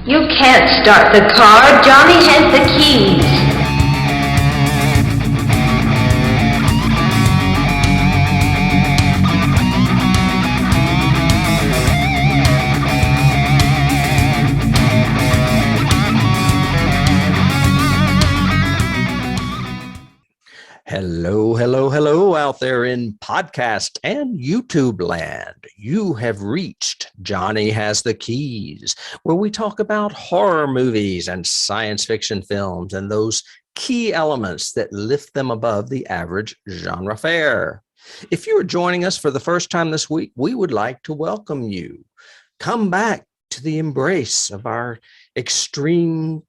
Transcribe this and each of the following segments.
You can't start the car. Johnny has the keys. Hello out there in podcast and YouTube land. You have reached Johnny Has the Keys, where we talk about horror movies and science fiction films and those key elements that lift them above the average genre fare. If you are joining us for the first time this week, we would like to welcome you. Come back to the embrace of our extreme.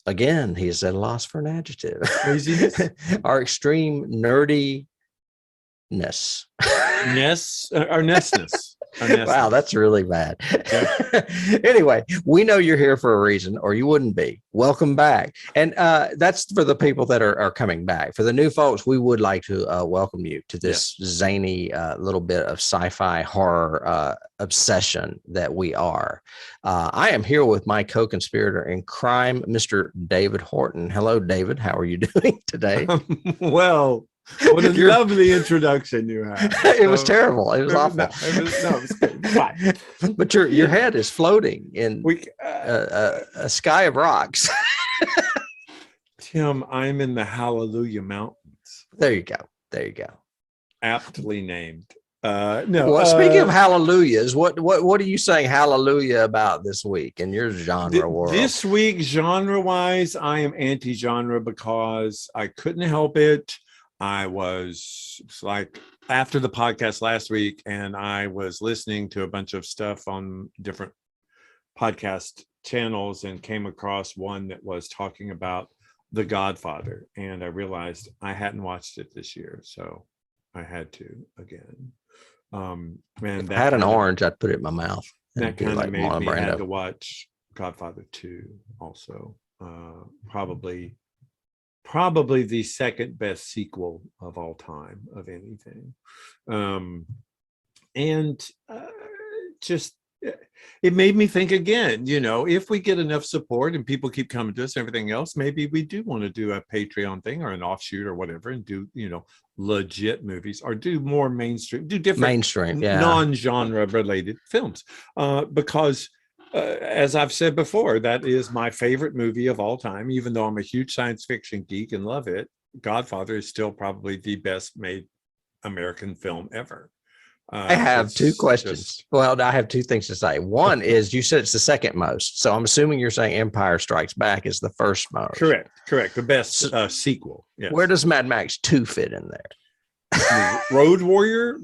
Again, he's at a loss for an adjective. Craziness? Our extreme nerdiness. Our nessness. Wow, that's really bad. Yeah. Anyway, we know you're here for a reason, or you wouldn't be. Welcome back. And that's for the people that are coming back. For the new folks, we would like to welcome you to this zany little bit of sci-fi horror obsession that we are. I am here with my co-conspirator in crime, Mr. David Horton. Hello, David. How are you doing today? Well, what a lovely introduction you had. It was terrible. It was awful. It was good. Fine. But your head is floating in a sky of rocks. Tim, I'm in the Hallelujah Mountains. There you go. Aptly named. Well, speaking of hallelujahs, what are you saying hallelujah about this week in your genre world? This week, genre-wise, I am anti-genre because I couldn't help it. I was like after the podcast last week, and I was listening to a bunch of stuff on different podcast channels and came across one that was talking about The Godfather. And I realized I hadn't watched it this year, so I had to again. And if I had an orange, I'd put it in my mouth. That kind of made me had to watch Godfather 2 also. Probably the second best sequel of all time of anything. Just it made me think again, if we get enough support and people keep coming to us and everything else, maybe we do want to do a Patreon thing or an offshoot or whatever and do, legit movies or do more mainstream, do different non-genre related films. Because as I've said before, that is my favorite movie of all time, even though I'm a huge science fiction geek and love it. Godfather is still probably the best made American film ever. I have two questions. Well, I have two things to say. One is you said it's the second most. So I'm assuming you're saying Empire Strikes Back is the first most. Correct. The best sequel. Yes. Where does Mad Max 2 fit in there? Road Warrior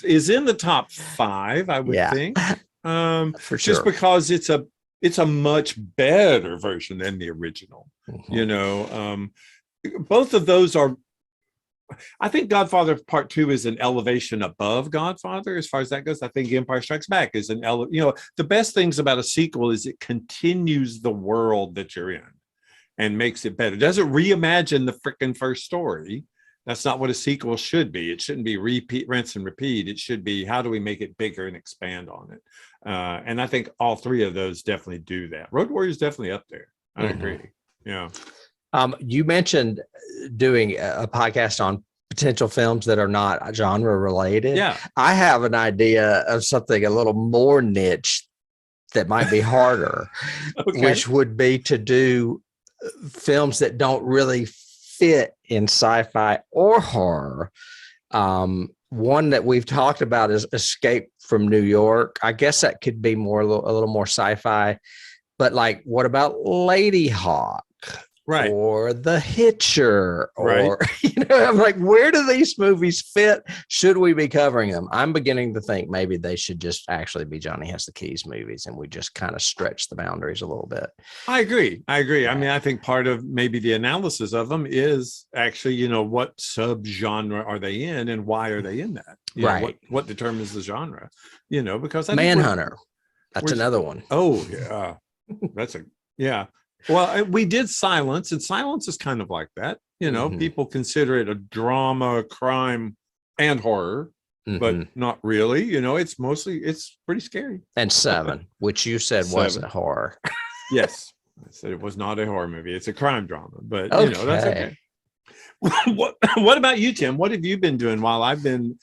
is in the top 5, I would think. For sure. Just because it's a much better version than the original. Mm-hmm. Both of those are. I think Godfather Part 2 is an elevation above Godfather as far as that goes. I think Empire Strikes Back is the best things about a sequel is it continues the world that you're in and makes it better. It doesn't reimagine the freaking first story. That's not what a sequel should be. It shouldn't be repeat, rinse, and repeat. It should be, how do we make it bigger and expand on it? And I think all three of those definitely do that. Road Warrior is definitely up there. I agree. Yeah. You mentioned doing a podcast on potential films that are not genre related. Yeah. I have an idea of something a little more niche that might be harder, which would be to do films that don't really fit in sci-fi or horror. One that we've talked about is Escape from New York. I guess that could be a little more sci-fi, but like, what about Lady Hawk? Right. Or The Hitcher, or, I'm like, where do these movies fit? Should we be covering them? I'm beginning to think maybe they should just actually be Johnny Has the Keys movies, and we just kind of stretch the boundaries a little bit. I agree. I mean, I think part of maybe the analysis of them is actually, what subgenre are they in and why are they in that? Right. What determines the genre? Because I Manhunter. That's another one. Oh, yeah. Yeah. Well, we did Silence, and Silence is kind of like that. People consider it a drama, crime, and horror. but not really. It's pretty scary. And Seven, which you said wasn't horror. Yes, I said it was not a horror movie. It's a crime drama, but that's okay. What about you, Tim? What have you been doing while I've been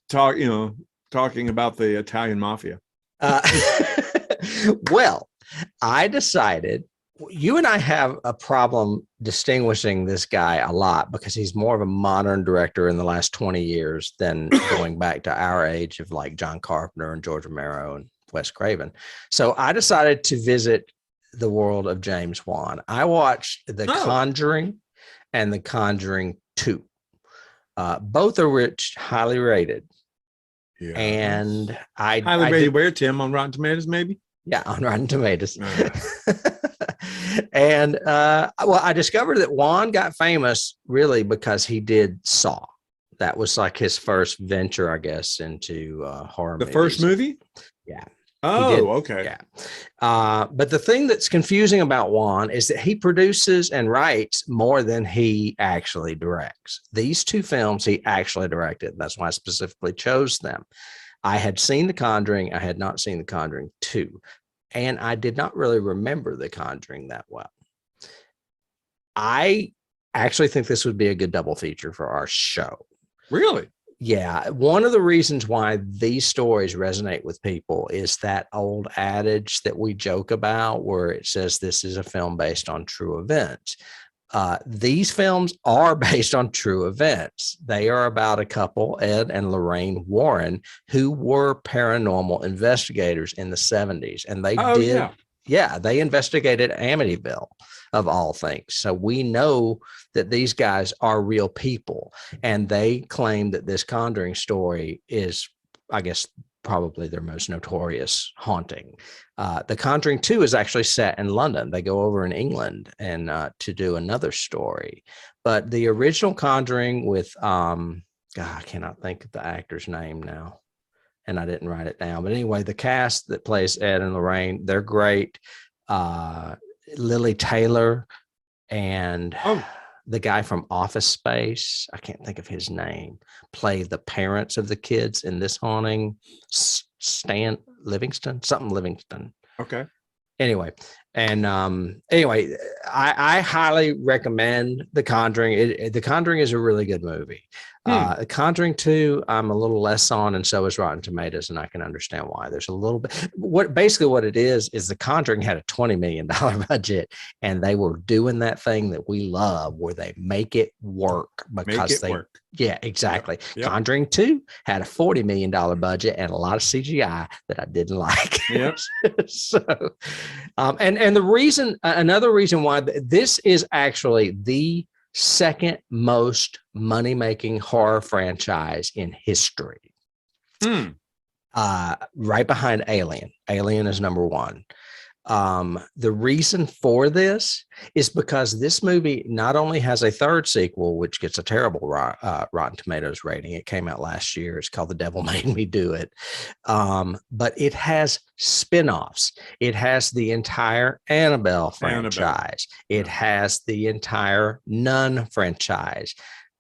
talking about the Italian mafia? Well, I decided you and I have a problem distinguishing this guy a lot because he's more of a modern director in the last 20 years than going back to our age of like John Carpenter and George Romero and Wes Craven. So I decided to visit the world of James Wan. I watched The Conjuring and The Conjuring 2. Both are highly rated. Yeah. And I highly rated where, Tim? On Rotten Tomatoes, maybe? Yeah, on Rotten Tomatoes. And I discovered that Wan got famous really because he did Saw. That was like his first venture, I guess, into horror. The first movie? Yeah. Oh, okay. Yeah. But the thing that's confusing about Wan is that he produces and writes more than he actually directs. These two films he actually directed. That's why I specifically chose them. I had seen The Conjuring. I had not seen The Conjuring 2. And I did not really remember The Conjuring that well. I actually think this would be a good double feature for our show. Really? Yeah. One of the reasons why these stories resonate with people is that old adage that we joke about where it says this is a film based on true events. These films are based on true events. They are about a couple, Ed and Lorraine Warren, who were paranormal investigators in the 70s. And they they investigated Amityville, of all things. So we know that these guys are real people. And they claim that this Conjuring story is, I guess, probably their most notorious haunting. The Conjuring 2 is actually set in London. They go over in England and to do another story. But the original Conjuring with, I cannot think of the actor's name now, and I didn't write it down. But anyway, the cast that plays Ed and Lorraine, they're great. Lily Taylor and the guy from Office Space, I can't think of his name, play the parents of the kids in this haunting. Stan Livingston. Okay. Anyway, and I highly recommend The Conjuring. The Conjuring is a really good movie. The Conjuring 2, I'm a little less on, and so is Rotten Tomatoes, and I can understand why. There's a little bit. What it is The Conjuring had a $20 million budget, and they were doing that thing that we love, where they make it work because work. Yeah, exactly. Yep. Conjuring 2 had a $40 million budget and a lot of CGI that I didn't like. Yep. So, and the reason, another reason why this is actually the second most money-making horror franchise in history. Right behind Alien. Alien is number one. The reason for this is because this movie not only has a third sequel, which gets a terrible Rotten Tomatoes rating. It came out last year. It's called The Devil Made Me Do It. But it has spinoffs. It has the entire Annabelle franchise. It has the entire Nun franchise.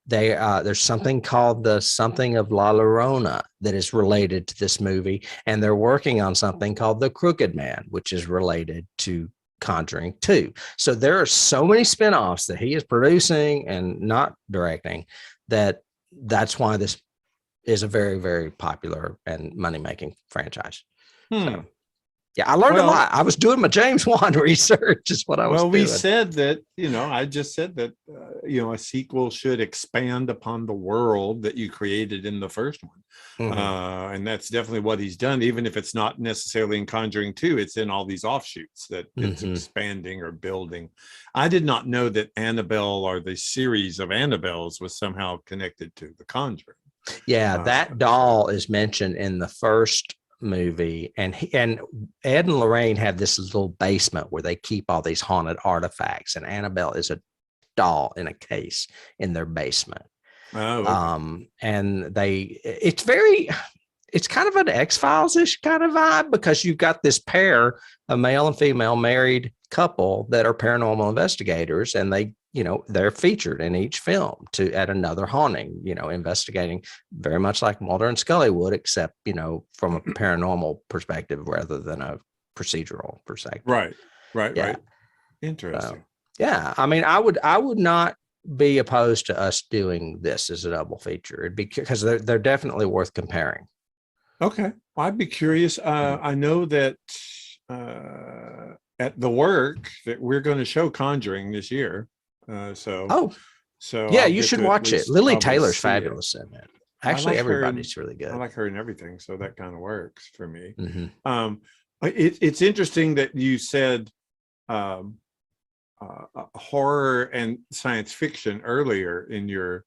There's something called the Something of La Llorona that is related to this movie, and they're working on something called The Crooked Man, which is related to Conjuring 2. So there are so many spinoffs that he is producing and not directing that's why this is a very, very popular and money-making franchise. So, yeah, I learned a lot. I was doing my James Wan research is what I was doing. We said that, I just said that, a sequel should expand upon the world that you created in the first one. And that's definitely what he's done. Even if it's not necessarily in Conjuring 2, it's in all these offshoots that it's expanding or building. I did not know that Annabelle or the series of Annabelles was somehow connected to the Conjuring. Yeah, that doll is mentioned in the first movie, and Ed and Lorraine have this little basement where they keep all these haunted artifacts, and Annabelle is a doll in a case in their basement. And it's kind of an X-Files-ish kind of vibe, because you've got this pair, a male and female married couple that are paranormal investigators, and they they're featured in each film at another haunting, investigating very much like Mulder and Scully would, except, from a paranormal perspective rather than a procedural perspective. Right. Interesting. Yeah. I mean, I would not be opposed to us doing this as a double feature. It'd be because they're definitely worth comparing. Okay. Well, I'd be curious. I know that at the work that we're going to show Conjuring this year. So yeah, I'll you get should to at watch it. least Lily probably Taylor's see fabulous in it. I Actually, like her everybody's really good. I like her in everything, so that kind of works for me. Mhm. It's interesting that you said horror and science fiction earlier in your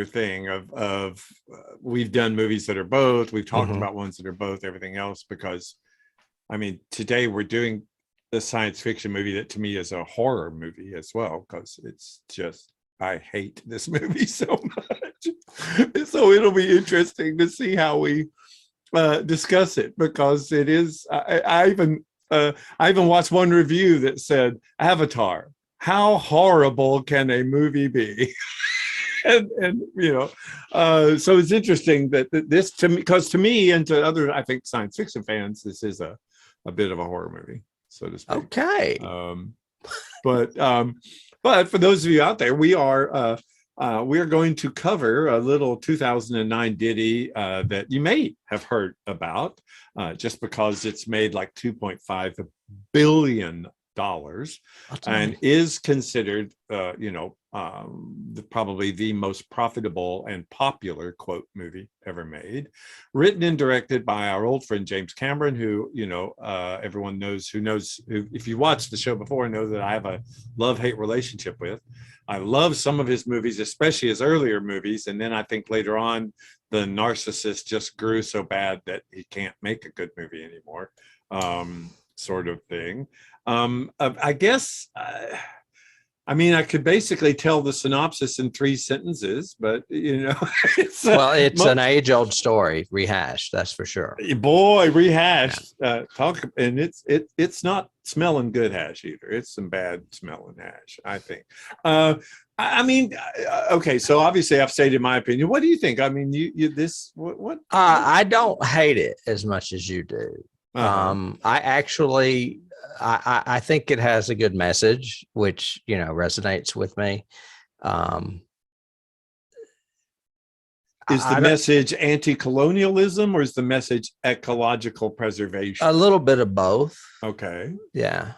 thing of we've done movies that are both. We've talked about ones that are both. Everything else, because I mean, today we're doing the science fiction movie that to me is a horror movie as well, because it's just, I hate this movie so much. So it'll be interesting to see how we discuss it, because it is, I even watched one review that said, Avatar, how horrible can a movie be? and so it's interesting that this, to me, because to me and to other, I think, science fiction fans, this is a bit of a horror movie, so to speak. Okay. But for those of you out there, we are going to cover a little 2009 ditty that you may have heard about, just because it's made like $2.5 billion and is considered, probably the most profitable and popular quote movie ever made. Written and directed by our old friend James Cameron, who everyone knows, who if you watched the show before, know that I have a love-hate relationship with. I love some of his movies, especially his earlier movies, and then I think later on the narcissist just grew so bad that he can't make a good movie anymore, sort of thing. I guess, I mean, I could basically tell the synopsis in 3 sentences, but it's an age-old story rehashed, that's for sure. Boy, rehashed. Talk, and it's not smelling good hash either. It's some bad smelling hash, I think. I mean, okay, so obviously I've stated my opinion. What do you think? I mean, what? I don't hate it as much as you do. I actually, I think it has a good message, which, resonates with me. Is the message anti-colonialism, or is the message ecological preservation? A little bit of both. Okay. Yeah.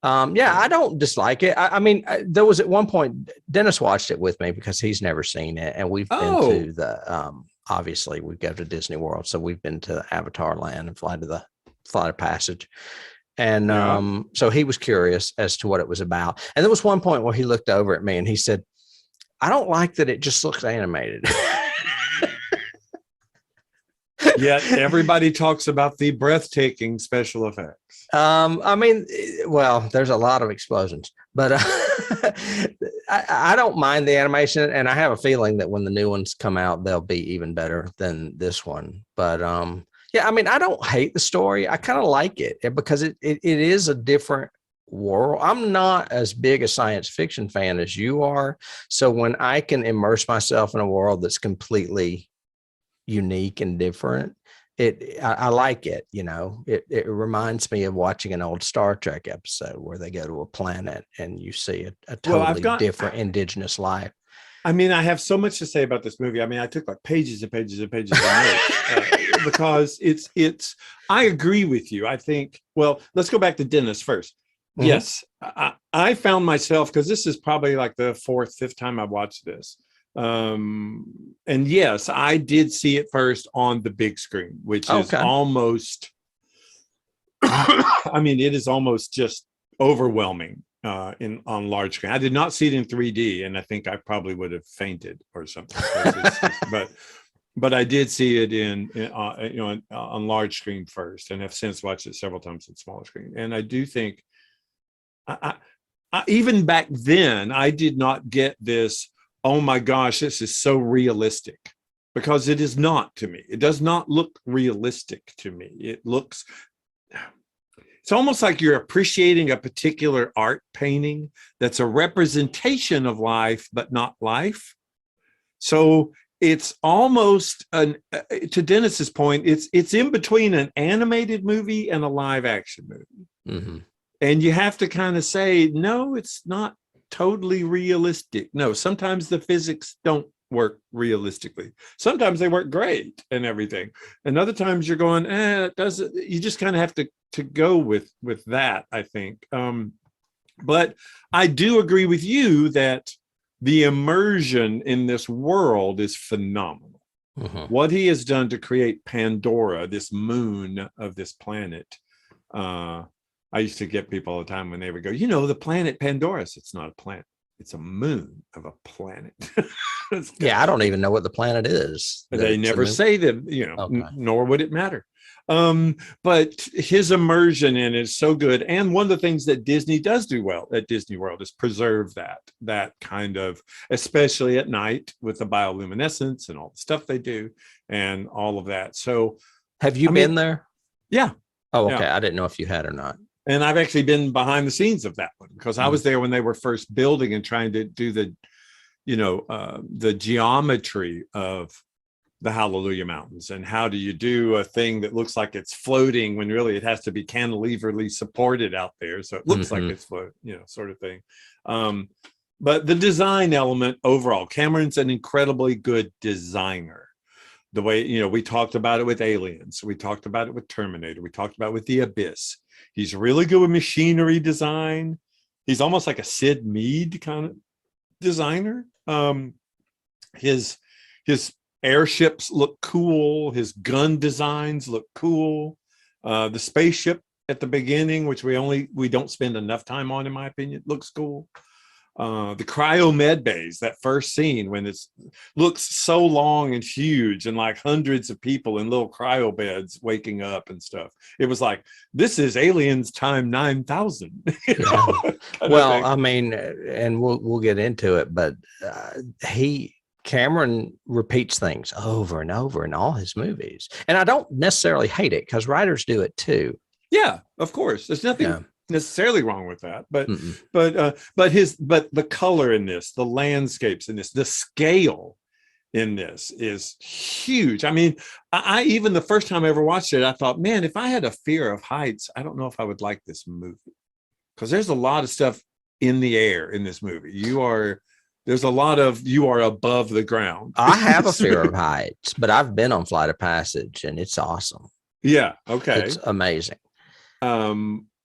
I don't dislike it. I mean, there was at one point, Dennis watched it with me because he's never seen it. And we've been to the, obviously we go to Disney World. So we've been to Avatar Land and Flight of Passage. And so he was curious as to what it was about. And there was one point where he looked over at me and he said, I don't like that it just looks animated. Yet everybody talks about the breathtaking special effects. I mean, well, there's a lot of explosions, but I don't mind the animation, and I have a feeling that when the new ones come out, they'll be even better than this one. But I mean, I don't hate the story. I kind of like it because it is a different world. I'm not as big a science fiction fan as you are, so when I can immerse myself in a world that's completely unique and different, I like it. It reminds me of watching an old Star Trek episode where they go to a planet and you see a totally different indigenous life. I mean, I have so much to say about this movie. I mean, I took like pages and pages and pages of notes because it's I agree with you. I think, well, let's go back to Dennis first. Mm-hmm. Yes, I found myself, because this is probably like the 4th, 5th time I watched this. And yes, I did see it first on the big screen, which is almost, I mean, it is almost just overwhelming on large screen. I did not see it in 3D, and I think I probably would have fainted or something. But I did see it on large screen first, and have since watched it several times on smaller screen. And I do think, I even back then, I did not get this, oh my gosh, this is so realistic, because it is not to me. It does not look realistic to me. it's almost like you're appreciating a particular art painting that's a representation of life, but not life. So it's almost to Dennis's point, it's in between an animated movie and a live action movie. Mm-hmm. And you have to kind of say, no, it's not totally realistic. No, sometimes the physics don't work realistically. Sometimes they work great and everything. And other times you're going, it doesn't. You just kind of have to go with that, I think. But I do agree with you that the immersion in this world is phenomenal. Mm-hmm. What he has done to create Pandora, this moon of this planet. I used to get people all the time when they would go, the planet Pandora. It's not a planet. It's a moon of a planet. Yeah, I don't even know what the planet is. They never say that, Okay. Nor would it matter. But his immersion in it is so good. And one of the things that Disney does do well at Disney World is preserve that kind of, especially at night with the bioluminescence and all the stuff they do and all of that. So have you been there? Yeah. Oh, okay. Yeah. I didn't know if you had or not. And I've actually been behind the scenes of that one because I was there when they were first building and trying to do the geometry of the Hallelujah Mountains. And how do you do a thing that looks like it's floating when really it has to be cantileverly supported out there. So it looks like it's floating, sort of thing. But the design element overall, Cameron's an incredibly good designer. The way, we talked about it with Aliens. We talked about it with Terminator. We talked about it with The Abyss. He's really good with machinery design. He's almost like a Sid Mead kind of designer. His airships look cool. His gun designs look cool. The spaceship at the beginning, which we don't spend enough time on, in my opinion, looks cool. The cryo med bays, that first scene when it looks so long and huge and like hundreds of people in little cryo beds waking up and stuff. It was like, this is Aliens time 9,000. Well, I mean, and we'll get into it, but Cameron repeats things over and over in all his movies. And I don't necessarily hate it because writers do it too. Yeah, of course. There's nothing necessarily wrong with that, but the color in this, the landscapes in this, the scale in this is huge. I mean, I even the first time I ever watched it, I thought, man, if I had a fear of heights, I don't know if I would like this movie, because there's a lot of stuff in the air in this movie. You are above the ground. I have a fear of heights, but I've been on Flight of Passage and it's awesome. Yeah. Okay. It's amazing.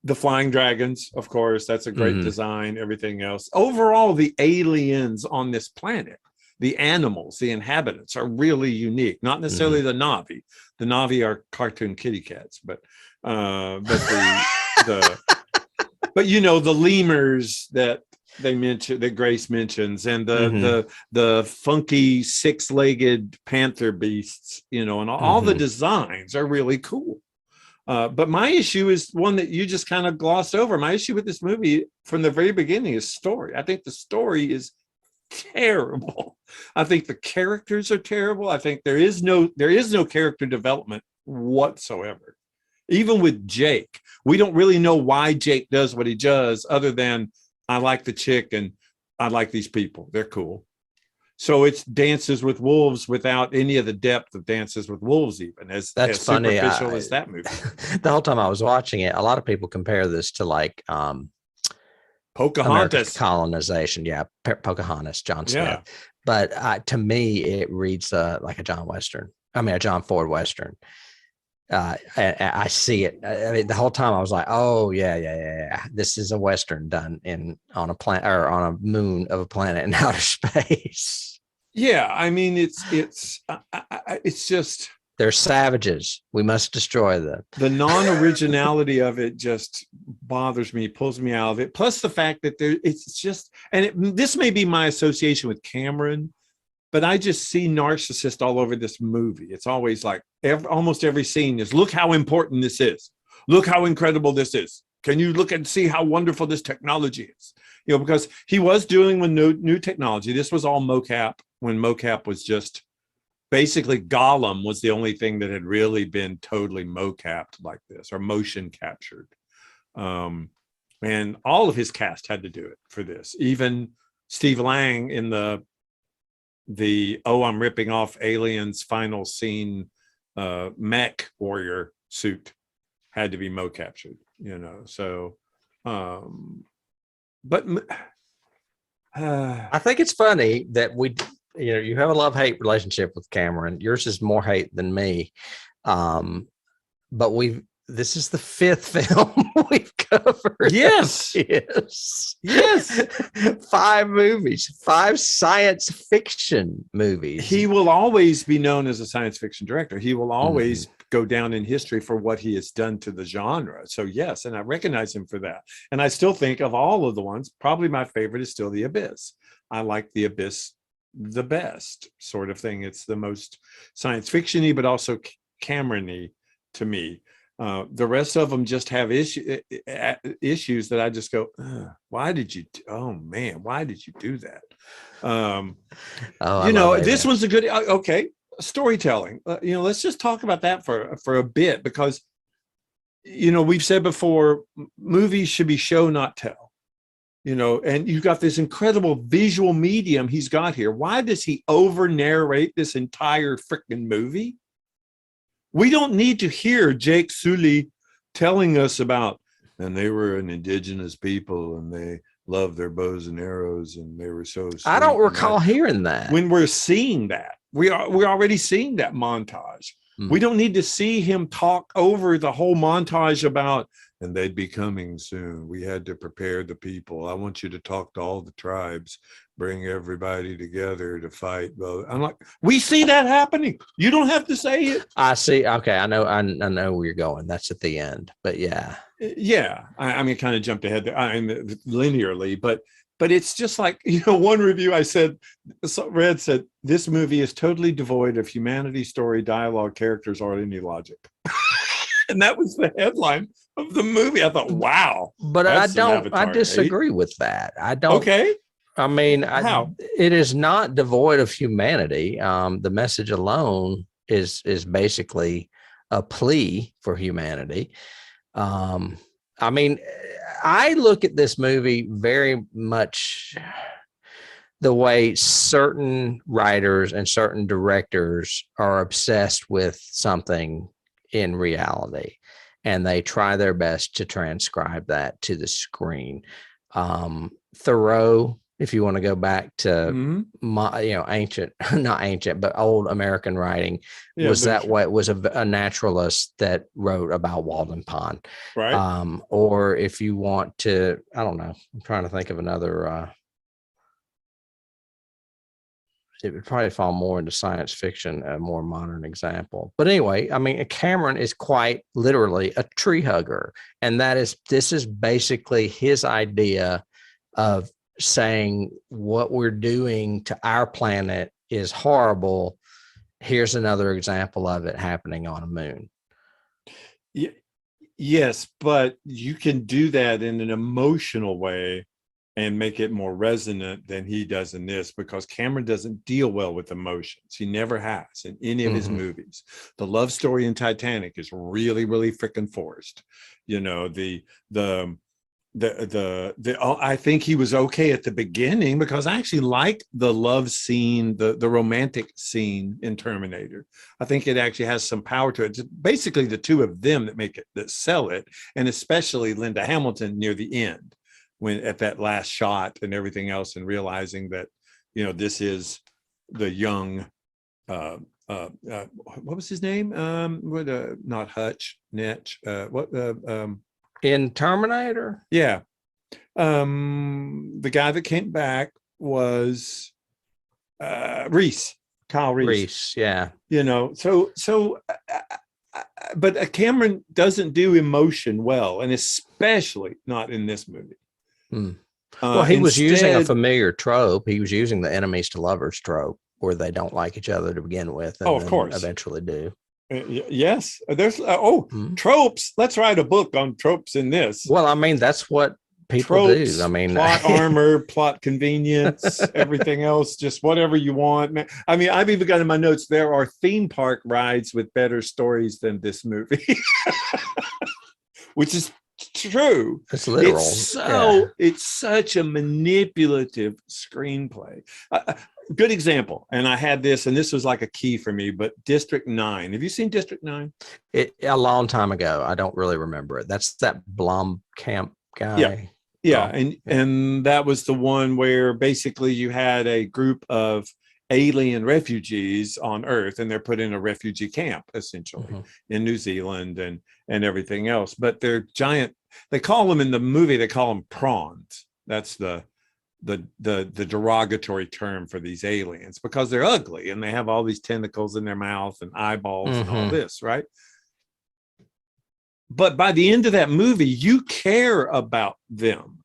The flying dragons, of course, that's a great design. Everything else. Overall, the aliens on this planet, the animals, the inhabitants are really unique. Not necessarily the Na'vi. The Na'vi are cartoon kitty cats, but the lemurs that they mention, that Grace mentions, and the funky six-legged panther beasts, and all the designs are really cool. But my issue is one that you just kind of glossed over. My issue with this movie from the very beginning is story. I think the story is terrible. I think the characters are terrible. I think there is no character development whatsoever. Even with Jake, we don't really know why Jake does what he does, other than I like the chick and I like these people. They're cool. So it's Dances with Wolves without any of the depth of Dances with Wolves, even as funny. Superficial as that movie. The whole time I was watching it, a lot of people compare this to like Pocahontas America's colonization. Yeah, Pocahontas, John Smith. Yeah. But to me, it reads like a John Ford Western. I see it. I mean, the whole time I was like, "Oh yeah. This is a Western done on a planet or on a moon of a planet in outer space." Yeah, I mean, it's just they're savages. We must destroy them. The non-originality of it just bothers me, pulls me out of it. Plus the fact that this may be my association with Cameron, but I just see narcissist all over this movie. It's always like almost every scene is, look how important this is. Look how incredible this is. Can you look and see how wonderful this technology is? Because he was dealing with new technology. This was all mocap, when mocap was just basically Gollum was the only thing that had really been totally mocapped like this, or motion captured. And all of his cast had to do it for this. Even Steve Lang in the I'm ripping off Aliens final scene mech warrior suit had to be mo-captured, so but I think it's funny that you have a love-hate relationship with Cameron. Yours is more hate than me. But this is the 5th film we've covered. Yes. Yes. 5 movies, 5 science fiction movies. He will always be known as a science fiction director. He will always go down in history for what he has done to the genre. So yes, and I recognize him for that. And I still think of all of the ones, probably my favorite is still The Abyss. I like The Abyss the best sort of thing. It's the most science fiction-y, but also Cameron-y to me. The rest of them just have issues that I just go, why did you do that? This one's a good, okay, storytelling. Let's just talk about that for a bit, because, we've said before, movies should be show, not tell, and you've got this incredible visual medium he's got here. Why does he over narrate this entire freaking movie? We don't need to hear Jake Sully telling us about, and they were an indigenous people and they loved their bows and arrows and they were so sweet. I don't recall hearing that. When we're seeing that, we're already seeing that montage. We don't need to see him talk over the whole montage about, and they'd be coming soon. We had to prepare the people. I want you to talk to all the tribes, bring everybody together to fight. Well, I'm like, we see that happening. You don't have to say it. I see. Okay. I know where you're going. That's at the end, but yeah. Yeah. I mean, kind of jumped ahead there. Linearly, but it's just like, one review I read said, this movie is totally devoid of humanity, story, dialogue, characters, or any logic. And that was the headline of the movie. I thought, wow. But I disagree with that. I don't. Okay. I mean, how? It is not devoid of humanity. The message alone is basically a plea for humanity. I mean, I look at this movie very much the way certain writers and certain directors are obsessed with something in reality, and they try their best to transcribe that to the screen. Thoreau, if you want to go back to ancient, not ancient, but old American writing, was a naturalist that wrote about Walden Pond. Right. Or if you want to, I don't know, I'm trying to think of another, it would probably fall more into science fiction, a more modern example. But anyway, I mean, Cameron is quite literally a tree hugger. And this is basically his idea of saying what we're doing to our planet is horrible. Here's another example of it happening on a moon. Yes, but you can do that in an emotional way and make it more resonant than he does in this, because Cameron doesn't deal well with emotions. He never has in any of his movies. The love story in Titanic is really, really freaking forced. I think he was okay at the beginning, because I actually like the love scene, the romantic scene in Terminator. I think it actually has some power to it. It's basically the two of them that sell it, and especially Linda Hamilton near the end, when at that last shot and everything else, and realizing that, this is the young, what was his name? Not Hutch, Netch, in Terminator? Yeah. The guy that came back was Reese, Kyle Reese. Reese, yeah. But Cameron doesn't do emotion well, and especially not in this movie. Well, he was using a familiar trope. He was using the enemies to lovers trope, where they don't like each other to begin with, and of course, eventually do. Yes, there's tropes. Let's write a book on tropes in this. Well, I mean, that's what people do. I mean, plot armor, plot convenience, everything else, just whatever you want. I mean, I've even got in my notes, there are theme park rides with better stories than this movie, which is true. It's literal. It's such a manipulative screenplay. Good example. And I had this, and this was like a key for me, but District 9. Have you seen District 9? A long time ago. I don't really remember it. That's that Blomkamp guy. Yeah. And that was the one where basically you had a group of alien refugees on Earth, and they're put in a refugee camp essentially in New Zealand and everything else. But they're giant. They call them in the movie, they call them prawns. That's the derogatory term for these aliens, because they're ugly and they have all these tentacles in their mouth and eyeballs and all this, right? But by the end of that movie, you care about them.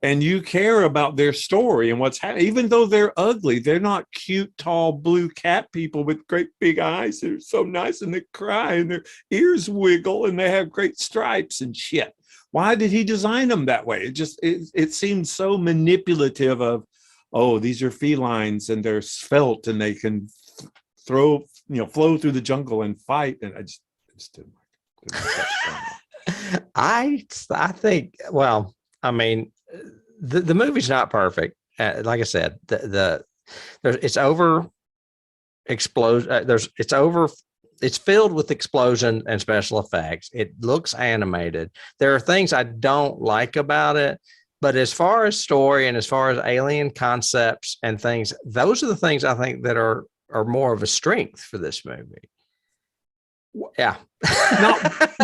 And you care about their story and what's happening. Even though they're ugly, they're not cute, tall, blue cat people with great big eyes. They're so nice, and they cry and their ears wiggle and they have great stripes and shit. Why did he design them that way? It seemed so manipulative of, oh, these are felines and they're svelte and they can flow through the jungle and fight. And I just didn't like it. I think, well, I mean, the movie's not perfect. Like I said, it's over explosion. It's filled with explosion and special effects. It looks animated. There are things I don't like about it, but as far as story and as far as alien concepts and things, those are the things I think that are more of a strength for this movie. Yeah.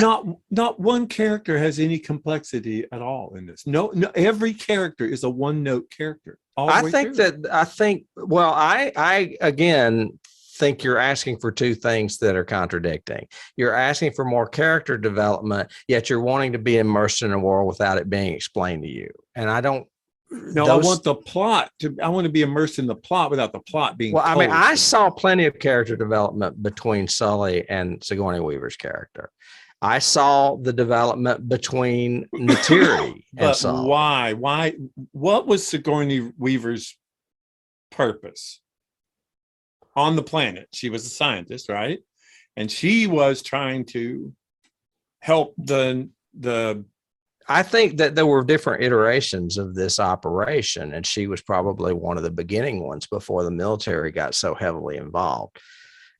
not one character has any complexity at all in this. No, every character is a one-note character. I again think you're asking for two things that are contradicting. You're asking for more character development, yet you're wanting to be immersed in a world without it being explained to you. And I don't. No, I want the plot I want to be immersed in the plot without the plot being. Well, I mean, I saw plenty of character development between Sully and Sigourney Weaver's character. I saw the development between Neytiri and Sully. Why? What was Sigourney Weaver's purpose on the planet? She was a scientist, right? And she was trying to help the I think that there were different iterations of this operation, and she was probably one of the beginning ones before the military got so heavily involved.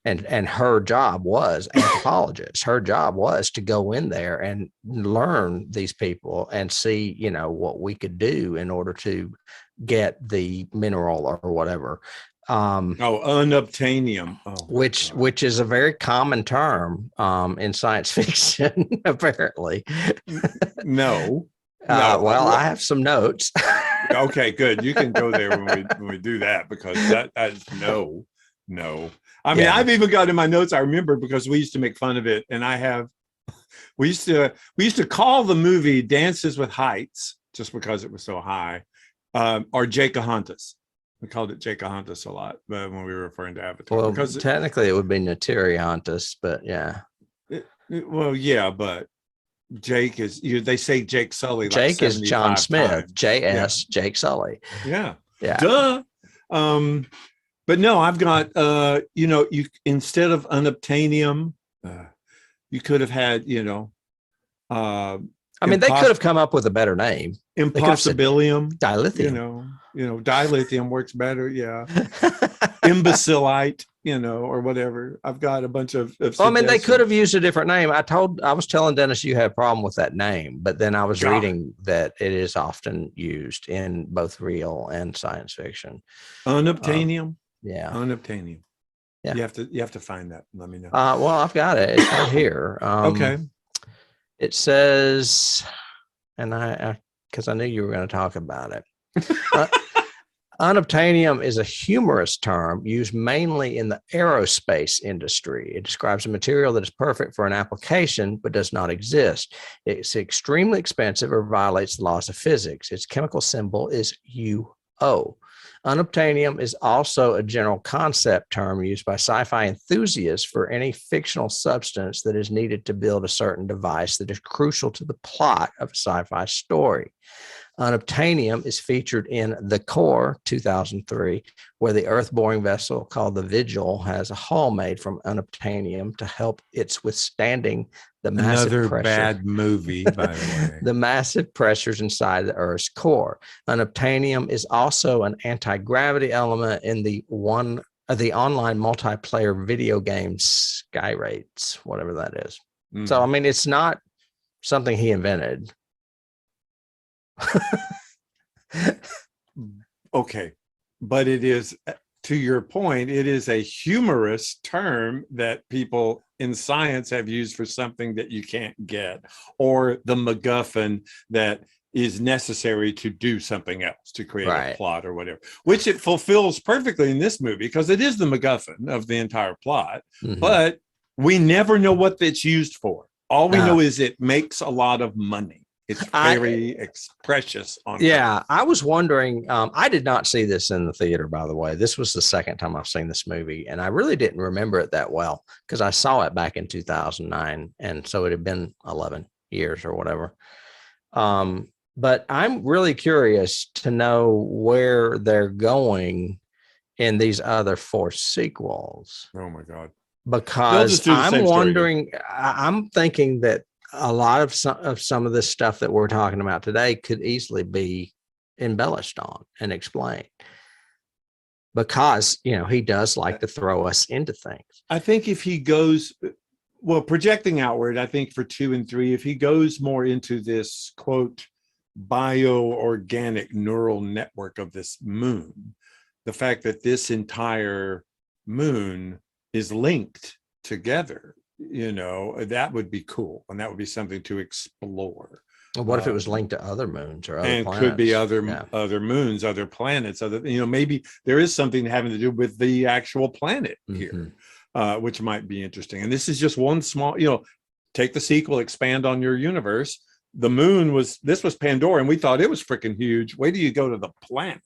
And her job was anthropologist. Her job was to go in there and learn these people and see, what we could do in order to get the mineral or whatever. Unobtainium, which is a very common term in science fiction, apparently. No. Well, I have some notes. Okay, good. You can go there when we do that, because that's no. I mean, I've even got in my notes, I remember, because we used to make fun of it, and we used to call the movie Dances with Heights just because it was so high, or Jacahontas. We called it Jacahontas a lot, but when we were referring to Avatar, well, because technically it would be Neytiri, but yeah. But Jake is. They say Jake Sully. Jake is John Smith. Times. J.S. Yeah. Jake Sully. Yeah. Duh. But no, I've got. You instead of unobtainium, you could have had. I mean, they could have come up with a better name. Impossibilium. Dilithium. Dilithium works better. Yeah. Imbecilite, or whatever. I've got a bunch of well, I mean, they could have used a different name. I was telling Dennis you had a problem with that name, but then I was reading that it is often used in both real and science fiction. Unobtainium. Unobtainium. Yeah. You have to find that. Let me know. Well, I've got it. It's right here. Okay. It says, and because I knew you were going to talk about it. Unobtainium is a humorous term used mainly in the aerospace industry. It describes a material that is perfect for an application but does not exist. It's extremely expensive or violates the laws of physics. Its chemical symbol is UO. Unobtainium is also a general concept term used by sci-fi enthusiasts for any fictional substance that is needed to build a certain device that is crucial to the plot of a sci-fi story. Unobtainium is featured in The Core 2003, where the earth-boring vessel called the Vigil has a hull made from unobtainium to help its withstanding the massive Another pressure. bad movie, by the way. The massive pressures inside the Earth's core. Unobtainium is also an anti-gravity element in the online multiplayer video game Sky Rates, whatever that is. So, I mean, it's not something he invented. Okay, but it is, to your point, it is a humorous term that people in science have used for something that you can't get, or the MacGuffin that is necessary to do something else, to create a plot or whatever, which it fulfills perfectly in this movie because it is the MacGuffin of the entire plot. But we never know what it's used for. All we know is it makes a lot of money. It's very precious. I was wondering, I did not see this in the theater, by the way. This was the second time I've seen this movie, and I really didn't remember it that well because I saw it back in 2009, and so it had been 11 years or whatever. But I'm really curious to know where they're going in these other 4 sequels. Oh my God. Because I'm wondering, I'm thinking that a lot of some of this stuff that we're talking about today could easily be embellished on and explained because, you know, he does like to throw us into things. I think if he goes, well, projecting outward, I think for 2 and 3, if he goes more into this, quote, bioorganic neural network of this moon, the fact that this entire moon is linked together, you know, that would be cool, and that would be something to explore. What if it was linked to other moons or other planets? Could be other moons, other planets, other, you know, maybe there is something having to do with the actual planet here, which might be interesting. And this is just one small, you know, take the sequel, expand on your universe. The moon this was Pandora, and we thought it was freaking huge. Wait till you go to the planet,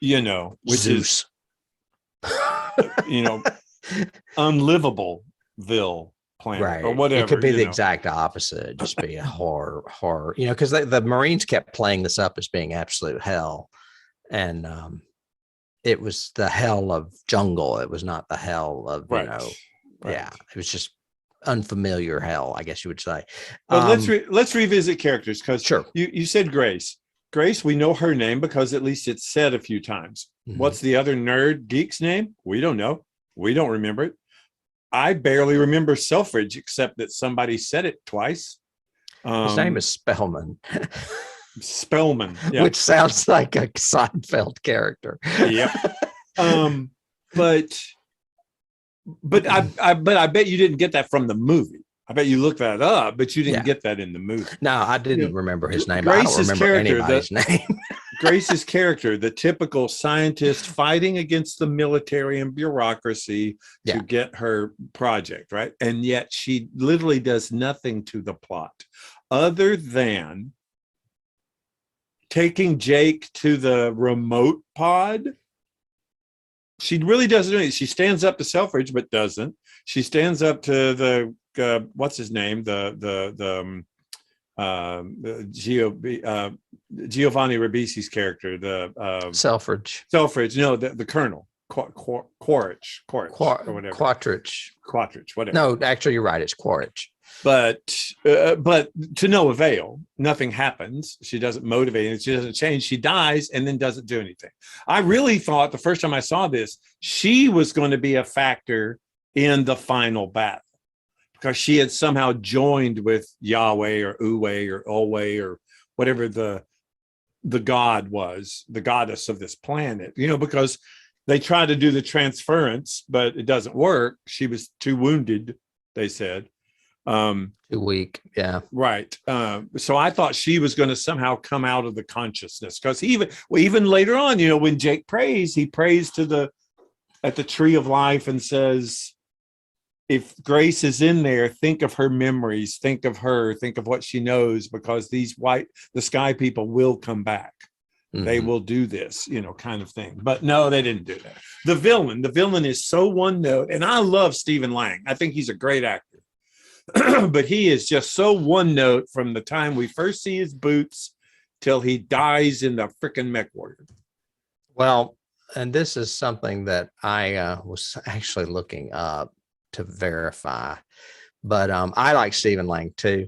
you know, which Zeus. is, you know, unlivable planet or whatever. It could be the exact opposite, just be a horror, you know, because the Marines kept playing this up as being absolute hell, and it was the hell of jungle. It was not the hell of it was just unfamiliar hell, I guess you would say. But let's revisit characters, because you said Grace. We know her name because at least it's said a few times. What's the other nerd geek's name? We don't know. We don't remember it. I barely remember Selfridge, except that somebody said it twice. His name is Spellman. Spellman, which sounds like a Seinfeld character. But I bet you didn't get that from the movie. I bet you looked that up, but you didn't get that in the movie. No, I didn't remember his name. I don't remember anybody's name. Grace's character, the typical scientist fighting against the military and bureaucracy to get her project, right? And yet she literally does nothing to the plot other than taking Jake to the remote pod. She really doesn't do anything. She stands up to Selfridge, but doesn't. She stands up to the what's his name? Giovanni Ribisi's character, the Selfridge. No, the Colonel Quaritch or whatever. Quattridge, whatever. No, actually, you're right. It's Quaritch. But to no avail. Nothing happens. She doesn't motivate, and she doesn't change. She dies and then doesn't do anything. I really thought the first time I saw this, she was going to be a factor in the final battle, because she had somehow joined with Yahweh or Uwe or Olwe or whatever the god was, the goddess of this planet, you know, because they tried to do the transference, but it doesn't work. She was too wounded, they said. Too weak. Yeah. Right. So I thought she was going to somehow come out of the consciousness, because even later on, you know, when Jake prays, he prays at the tree of life and says, if Grace is in there, think of her memories, think of her, think of what she knows, because the sky people will come back. They will do this, kind of thing. But no, they didn't do that. The villain is so one note. And I love Stephen Lang. I think he's a great actor. But he is just so one note from the time we first see his boots till he dies in the freaking mech warrior. Well, and this is something that I was actually looking up to verify, but I like Stephen Lang too.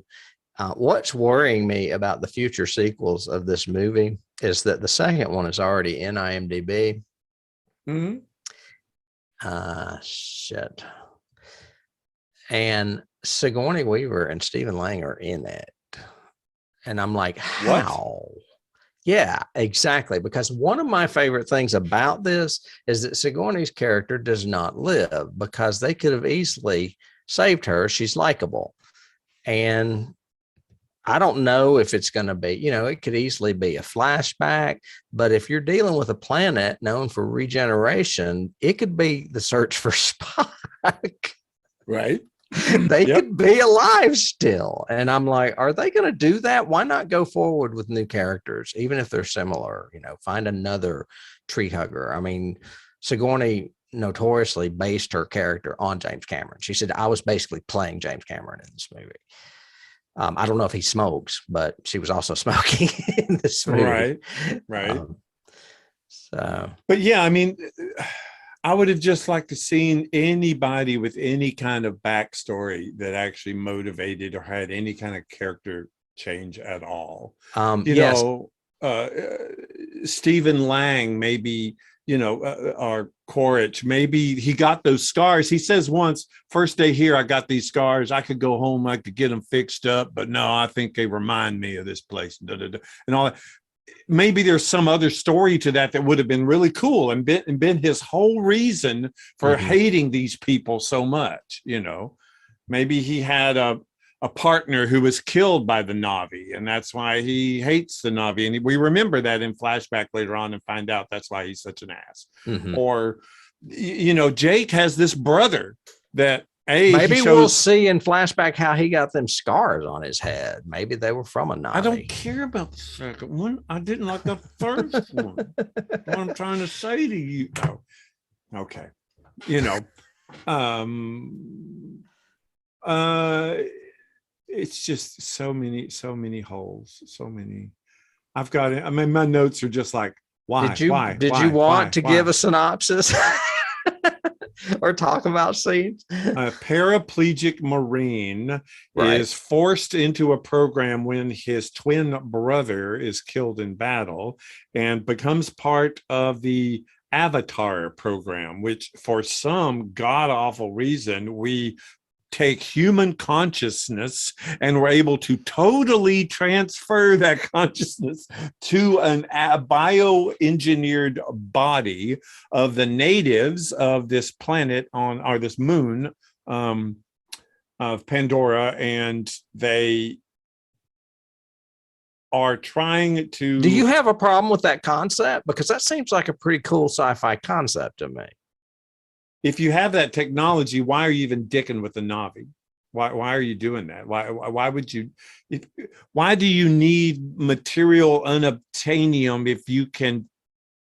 What's worrying me about the future sequels of this movie is that the second one is already in IMDb. Shit. And Sigourney Weaver and Stephen Lang are in it. And I'm like, how? What? Yeah, exactly. Because one of my favorite things about this is that Sigourney's character does not live, because they could have easily saved her. She's likable. And I don't know if it's going to be, it could easily be a flashback, but if you're dealing with a planet known for regeneration, it could be the search for Spock. Right. They could be alive still. And I'm like, are they going to do that? Why not go forward with new characters, even if they're similar, find another tree hugger. I mean, Sigourney notoriously based her character on James Cameron. She said, I was basically playing James Cameron in this movie. I don't know if he smokes, but she was also smoking in this movie. Right. But yeah, I mean, I would have just liked to seen anybody with any kind of backstory that actually motivated or had any kind of character change at all. Stephen Lang, maybe, or Quaritch, maybe he got those scars. He says once, first day here, I got these scars. I could go home, I could get them fixed up, but no, I think they remind me of this place, and all that. Maybe there's some other story to that would have been really cool and been his whole reason for hating these people so much. Maybe he had a partner who was killed by the Na'vi, and that's why he hates the Na'vi. And we remember that in flashback later on and find out that's why he's such an ass. Or, Jake has this brother that maybe we'll see in flashback how he got them scars on his head. Maybe they were from a Na'vi. I don't care about the second one. I didn't like the first one. What I'm trying to say to you. Oh, okay. It's just so many holes, so many. I've got it. I mean, my notes are just like, why? Did you want to give a synopsis? Or talk about scenes? A paraplegic Marine is forced into a program when his twin brother is killed in battle, and becomes part of the Avatar program, which for some god-awful reason, we take human consciousness and we're able to totally transfer that consciousness to a bioengineered body of the natives of this planet or this moon of Pandora, and they are trying to. Do you have a problem with that concept? Because that seems like a pretty cool sci-fi concept to me. If you have that technology, why are you even dicking with the Na'vi? Why are you doing that? Why would you? Why do you need material unobtainium if you can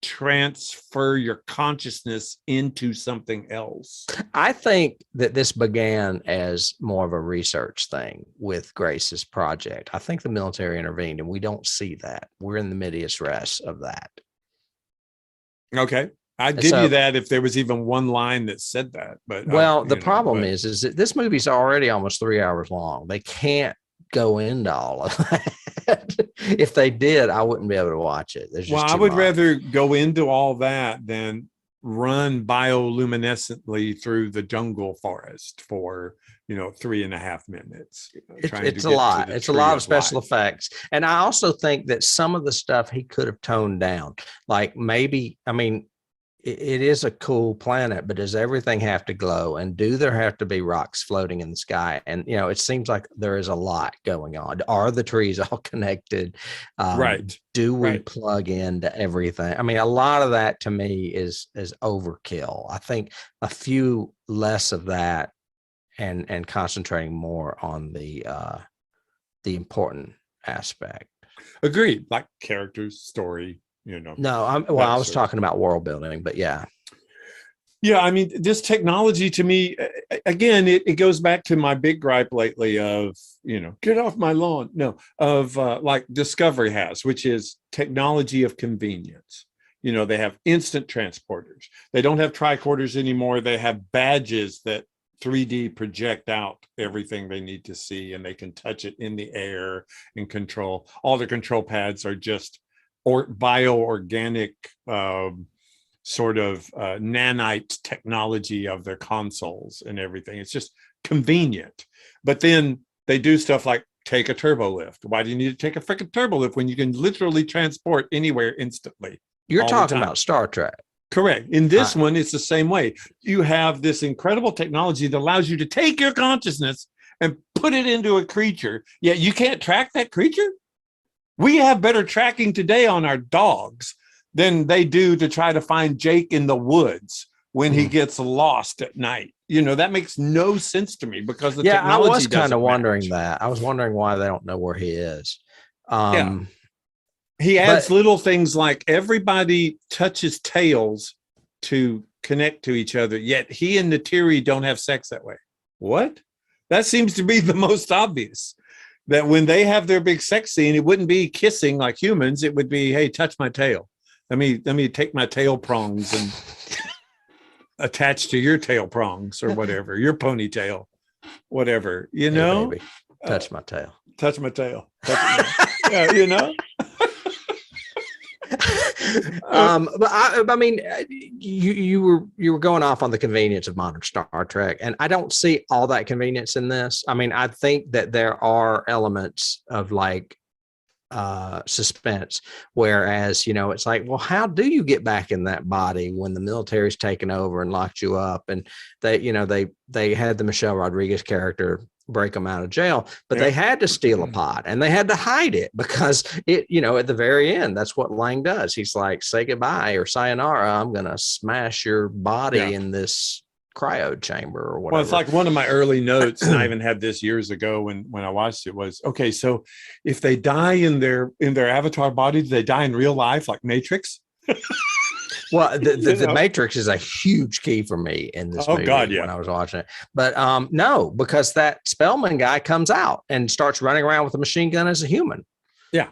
transfer your consciousness into something else? I think that this began as more of a research thing with Grace's project. I think the military intervened, and we don't see that. We're in the medias res of that. Okay. I'd give you that if there was even one line that said that. But the problem is that this movie's already almost 3 hours long. They can't go into all of that. If they did, I wouldn't be able to watch it. I would rather go into all that than run bioluminescently through the jungle forest for 3.5 minutes. It's a lot. It's a lot of special effects. And I also think that some of the stuff he could have toned down. Like maybe, it is a cool planet, but does everything have to glow? And do there have to be rocks floating in the sky? And, it seems like there is a lot going on. Are the trees all connected? Right. Do we plug into everything? A lot of that to me is overkill. I think a few less of that and concentrating more on the important aspect. Agreed. Like characters, story, No, I was talking about world building, but yeah. Yeah, I mean, this technology to me, again, it goes back to my big gripe lately of, get off my lawn. No, of like Discovery has, which is technology of convenience. They have instant transporters. They don't have tricorders anymore. They have badges that 3D project out everything they need to see, and they can touch it in the air and control. All the control pads are just bioorganic sort of nanite technology of their consoles and everything. It's just convenient. But then they do stuff like take a turbo lift. Why do you need to take a freaking turbo lift when you can literally transport anywhere instantly? You're talking about Star Trek. Correct. In this one, it's the same way. You have this incredible technology that allows you to take your consciousness and put it into a creature, yet you can't track that creature. We have better tracking today on our dogs than they do to try to find Jake in the woods when he gets lost at night. That makes no sense to me because the technology I was kind of wondering match. that. I was wondering why they don't know where he is. He adds little things like everybody touches tails to connect to each other, yet he and Natiri don't have sex that way. What? That seems to be the most obvious. That when they have their big sex scene, it wouldn't be kissing like humans. It would be, hey, touch my tail. Let me take my tail prongs and attach to your tail prongs or whatever, your ponytail, whatever, Hey, baby, touch my tail. Touch my tail. Yeah, But I mean, you were going off on the convenience of modern Star Trek, and I don't see all that convenience in this. I mean, I think that there are elements of like suspense, whereas it's like, well, how do you get back in that body when the military's taken over and locked you up? And they had the Michelle Rodriguez character break them out of jail, but they had to steal a pod and they had to hide it because it, at the very end, that's what Lang does. He's like, say goodbye or sayonara. I'm going to smash your body in this cryo chamber or whatever. Well, it's like one of my early notes, and I even had this years ago when I watched it, was, okay, so if they die in their avatar body, do they die in real life like Matrix? Well, the Matrix is a huge key for me in this movie when I was watching it. But no, because that Spellman guy comes out and starts running around with a machine gun as a human. Yeah.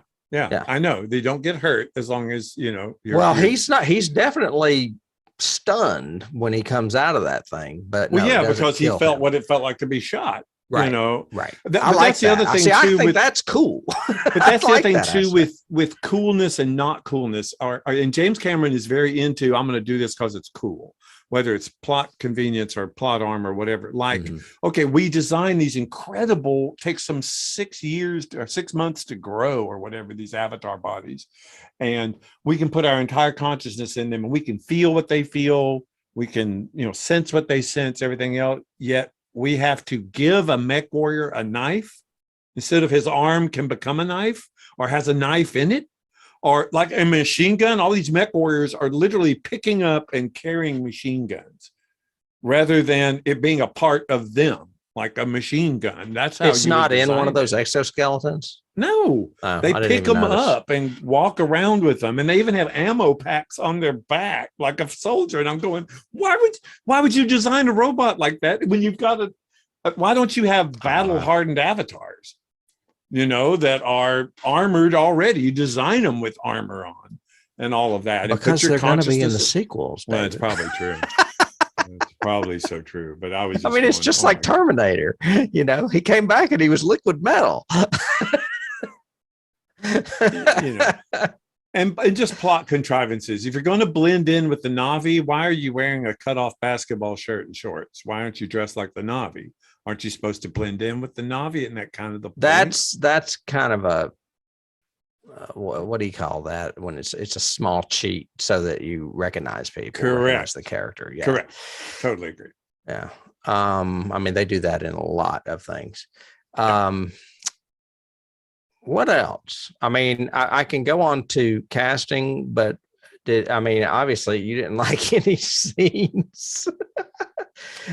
I know. They don't get hurt as long as, he's definitely stunned when he comes out of that thing. But because he felt what it felt like to be shot. Right. Right. I like the other thing too. I think that's cool. But that's the other thing too with coolness and not coolness. And James Cameron is very into, I'm going to do this because it's cool, whether it's plot convenience or plot armor or whatever. Like, okay, we design these incredible, takes some 6 years or 6 months to grow or whatever, these avatar bodies, and we can put our entire consciousness in them, and we can feel what they feel. We can, sense what they sense, everything else. Yet we have to give a mech warrior a knife instead of his arm can become a knife or has a knife in it, or like a machine gun. All these mech warriors are literally picking up and carrying machine guns rather than it being a part of them, like a machine gun. That's how it's not in one of those exoskeletons. No, they pick them up and walk around with them, and they even have ammo packs on their back like a soldier. And I'm going, why would you design a robot like that when you've got why don't you have battle hardened avatars, that are armored already? You design them with armor on and all of that. Because they're going to be in the sequels. Well, that's probably true. It's probably so true. But it's just like Terminator. He came back and he was liquid metal. And just plot contrivances. If you're going to blend in with the Na'vi, why are you wearing a cut-off basketball shirt and shorts? Why aren't you dressed like the Na'vi? Aren't you supposed to blend in with the Na'vi? Isn't that kind of the point? That's kind of a what do you call that when it's a small cheat so that you recognize people? Correct. The character. Yeah. Correct. Totally agree. Yeah. They do that in a lot of things. What else? I can go on to casting, but obviously you didn't like any scenes.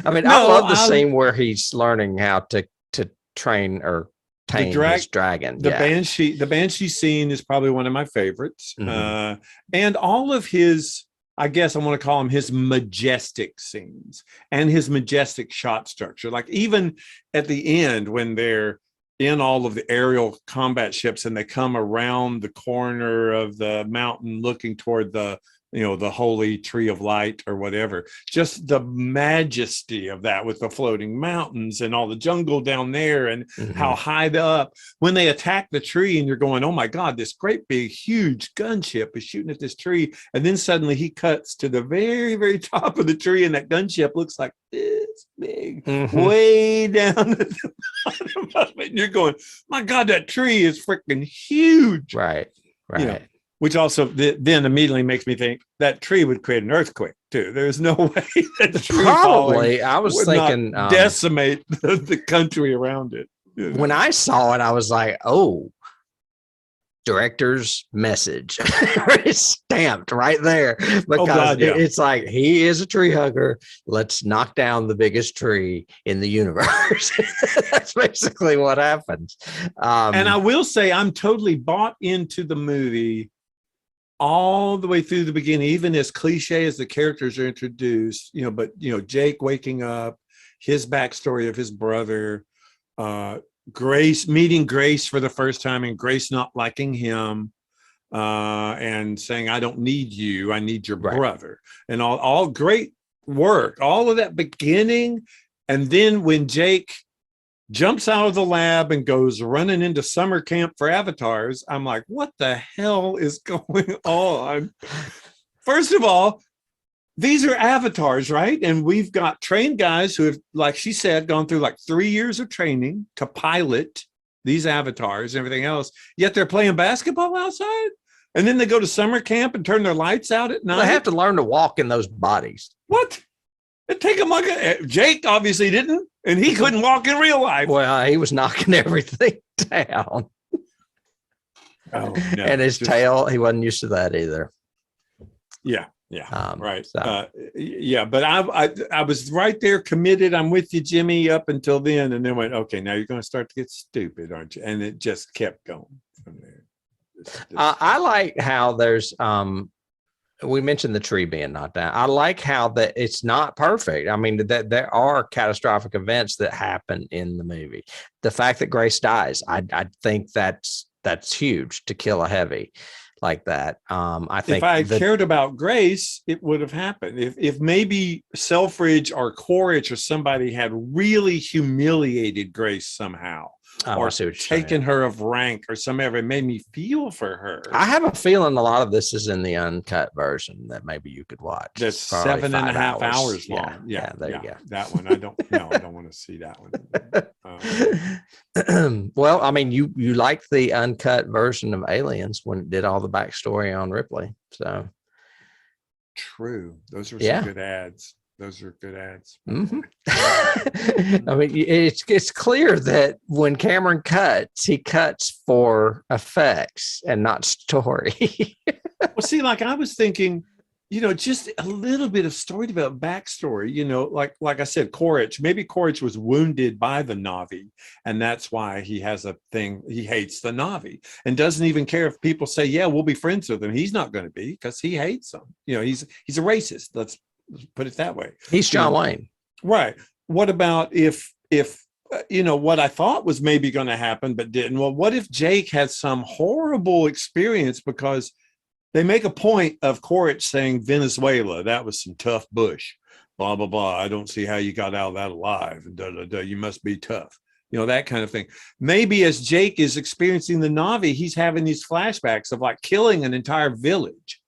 I love the scene where he's learning how to train or tame his dragon. The banshee scene is probably one of my favorites. Mhm. And all of his, I guess I want to call them his majestic scenes and his majestic shot structure. Like even at the end when they're in all of the aerial combat ships and they come around the corner of the mountain looking toward the holy tree of light or whatever, just the majesty of that with the floating mountains and all the jungle down there and how high up when they attack the tree and you're going, oh my God, this great big huge gunship is shooting at this tree. And then suddenly he cuts to the very, very top of the tree and that gunship looks like this big, way down at the bottom of it. And you're going, my God, that tree is freaking huge. Right. Which also then immediately makes me think that tree would create an earthquake too. There's no way that tree probably. I was thinking decimate the country around it. When I saw it, I was like, "Oh, director's message." It's stamped right there because it's like he is a tree hugger. Let's knock down the biggest tree in the universe. That's basically what happens. And I will say, I'm totally bought into the movie all the way through the beginning, even as cliche as the characters are introduced, but Jake waking up, his backstory of his brother, Grace meeting Grace for the first time and Grace not liking him, and saying, I don't need you, I need your brother, and all great work, all of that beginning. And then when Jake jumps out of the lab and goes running into summer camp for avatars, I'm like, what the hell is going on? First of all, these are avatars, right? And we've got trained guys who have, like she said, gone through like 3 years of training to pilot these avatars and everything else, yet they're playing basketball outside. And then they go to summer camp and turn their lights out at night. They have to learn to walk in those bodies. What? It take him like Jake obviously didn't, and he couldn't walk in real life. Well, he was knocking everything down. Oh, no. And his tail, he wasn't used to that either. Yeah, right. So. But I was right there, committed. I'm with you, Jimmy, up until then, and then went, okay, now you're going to start to get stupid, aren't you? And it just kept going from there. I like how there's we mentioned the tree being knocked down. I like how that it's not perfect. I mean, that there are catastrophic events that happen in the movie. The fact that Grace dies, I think that's huge to kill a heavy like that. I think if I cared about Grace, it would have happened. If maybe Selfridge or Quaritch or somebody had really humiliated Grace somehow, or taken her of rank or somehow, it made me feel for her. I have a feeling a lot of this is in the uncut version that maybe you could watch. That's 7.5 hours long. Yeah, there you go. That one I don't want to see that one. Well, I mean, you liked the uncut version of Aliens when it did all the backstory on Ripley. So true. Those are some good ads. Those are good ads. I mean, it's clear that when Cameron cuts, he cuts for effects and not story. Well, see, like I was thinking, just a little bit of story about backstory, like I said, maybe Quaritch was wounded by the Na'vi, and that's why he has a thing. He hates the Na'vi and doesn't even care if people say, yeah, we'll be friends with him. He's not going to be, because he hates them. He's a racist. Let's put it that way. He's John Wayne. Right. What about if what I thought was maybe going to happen but didn't? Well, what if Jake had some horrible experience, because they make a point of Quaritch saying Venezuela, that was some tough bush, blah blah blah, I don't see how you got out of that alive, and you must be tough, that kind of thing. Maybe as Jake is experiencing the Na'vi, he's having these flashbacks of like killing an entire village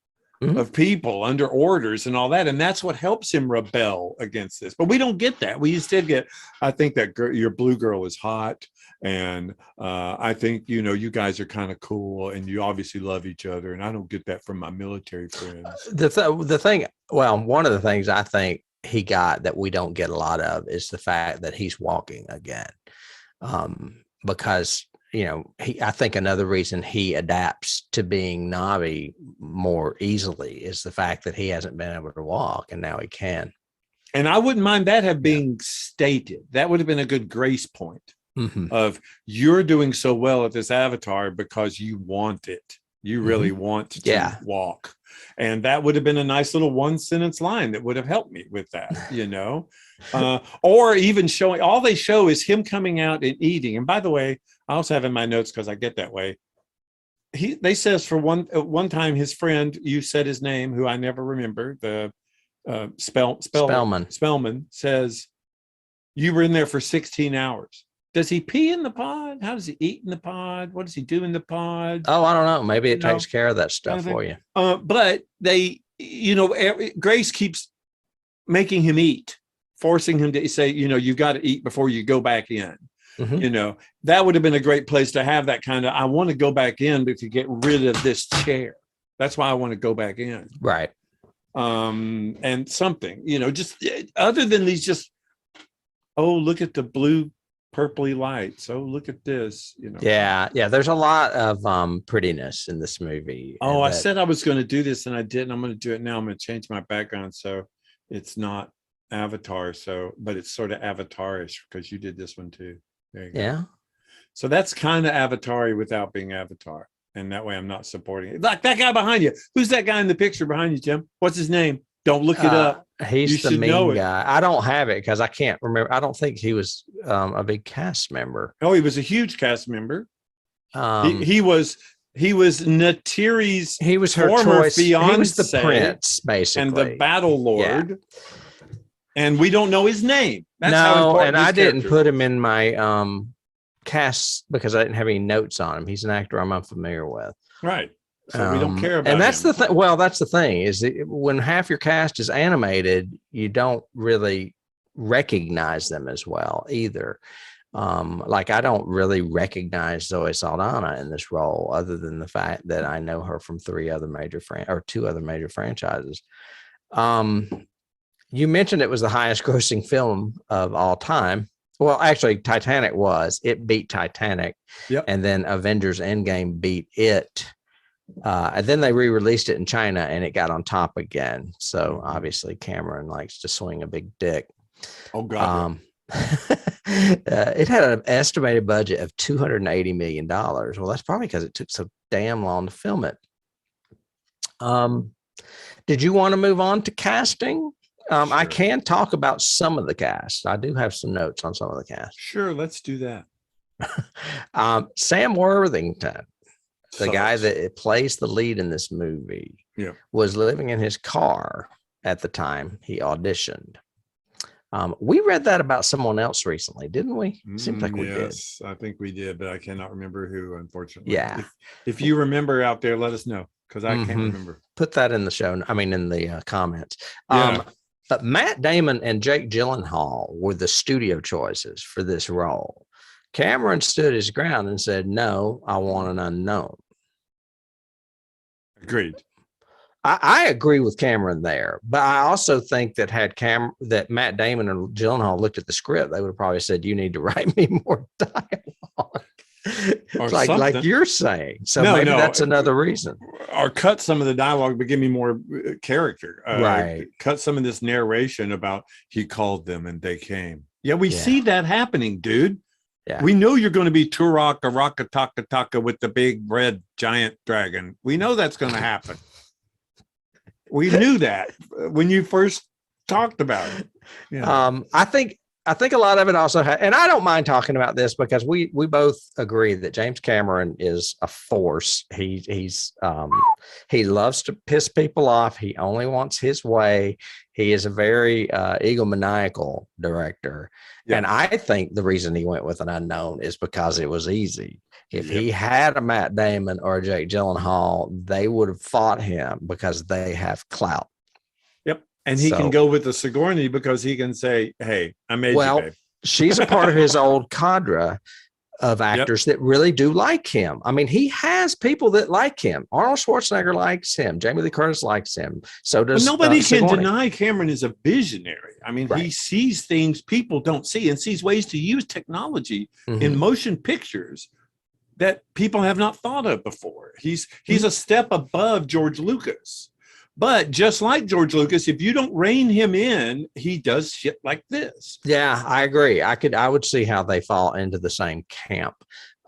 of people under orders and all that, and that's what helps him rebel against this. But we don't get that. We instead get, I think that your blue girl is hot, and I think you guys are kind of cool, and you obviously love each other, and I don't get that from my military friends. The thing, well, one of the things I think he got that we don't get a lot of is the fact that he's walking again, because I think another reason he adapts to being Na'vi more easily is the fact that he hasn't been able to walk, and now he can. And I wouldn't mind that being stated. That would have been a good grace point. Mhm. of you're doing so well at this avatar because you want it. You really want to Yeah. walk. And that would have been a nice little 1-sentence line that would have helped me with that, or even showing, all they show is him coming out and eating. And by the way, I also have in my notes, because I get that way, they says for one time, his friend, you said his name, who I never remember, the Spellman, says, you were in there for 16 hours. Does he pee in the pod? How does he eat in the pod? What does he do in the pod? Oh, I don't know. Maybe it takes care of that stuff for you. But they, Grace keeps making him eat, forcing him to say, you've got to eat before you go back in. That would have been a great place to have that kind of, I want to go back in, but to get rid of this chair. That's why I want to go back in. Right. And something, just other than these, just, oh, look at the blue purpley lights. Oh, look at this. Yeah. There's a lot of prettiness in this movie. Oh, I said I was going to do this and I didn't. I'm going to do it now. I'm going to change my background so it's not Avatar. But it's sort of Avatarish, because you did this one too. There you go. Yeah. So that's kind of Avatar-y without being Avatar. And that way I'm not supporting it. Like that guy behind you. Who's that guy in the picture behind you, Jim? What's his name? Don't look it up. He's the mean guy. I don't have it because I can't remember. I don't think he was a big cast member. Oh, he was a huge cast member. He was Natiri's he was her former choice. fiance. He was the prince, basically, and the battle lord. Yeah. And we don't know his name. That's how important I didn't put him in my cast because I didn't have any notes on him. He's an actor I'm unfamiliar with. Right. So we don't care about and that's him. the thing. Well, that's the thing is when half your cast is animated, you don't really recognize them as well either. Like I don't really recognize Zoe Saldana in this role, other than the fact that I know her from two other major franchises. You mentioned it was the highest grossing film of all time. Well, actually, Titanic was. It beat Titanic. Yep. And then Avengers Endgame beat it. And then they re-released it in China and it got on top again. So obviously Cameron likes to swing a big dick. Oh God. It had an estimated budget of $280 million. Well, that's probably because it took so damn long to film it. Did you want to move on to casting? Sure. I can talk about some of the cast. I do have some notes on some of the cast. Sure, let's do that. Sam Worthington, the guy that plays the lead in this movie, was living in his car at the time he auditioned. We read that about someone else recently, didn't we? Seems like we did. Yes, I think we did, but I cannot remember who, unfortunately. Yeah. If you remember out there, let us know, because I can't remember. Put that in the show. I mean, in the comments. Yeah. But Matt Damon and Jake Gyllenhaal were the studio choices for this role. Cameron stood his ground and said, no, I want an unknown. Agreed. I agree with Cameron there, but I also think that that Matt Damon and Gyllenhaal looked at the script, they would have probably said, you need to write me more dialogue. like you're saying. So maybe that's another reason. Or cut some of the dialogue, but give me more character. Right. Cut some of this narration about he called them and they came. Yeah, we see that happening, dude. Yeah. We know you're going to be Turok, Araka, Taka, Taka with the big red giant dragon. We know that's going to happen. We knew that when you first talked about it. Yeah. I think a lot of it also had, and I don't mind talking about this because we both agree that James Cameron is a force. He loves to piss people off. He only wants his way. He is a very egomaniacal director. Yeah. And I think the reason he went with an unknown is because it was easy. If he had a Matt Damon or a Jake Gyllenhaal, they would have fought him because they have clout. Yep. And he can go with the Sigourney because he can say, hey, I made you, babe. She's a part of his old cadre of actors that really do like him. I mean, he has people that like him. Arnold Schwarzenegger likes him. Jamie Lee Curtis likes him. So does nobody can deny Cameron is a visionary. I mean, he sees things people don't see and sees ways to use technology in motion pictures that people have not thought of before. He's a step above George Lucas, But just like George Lucas, if you don't rein him in, he does shit like this. Yeah, I agree. I would see how they fall into the same camp.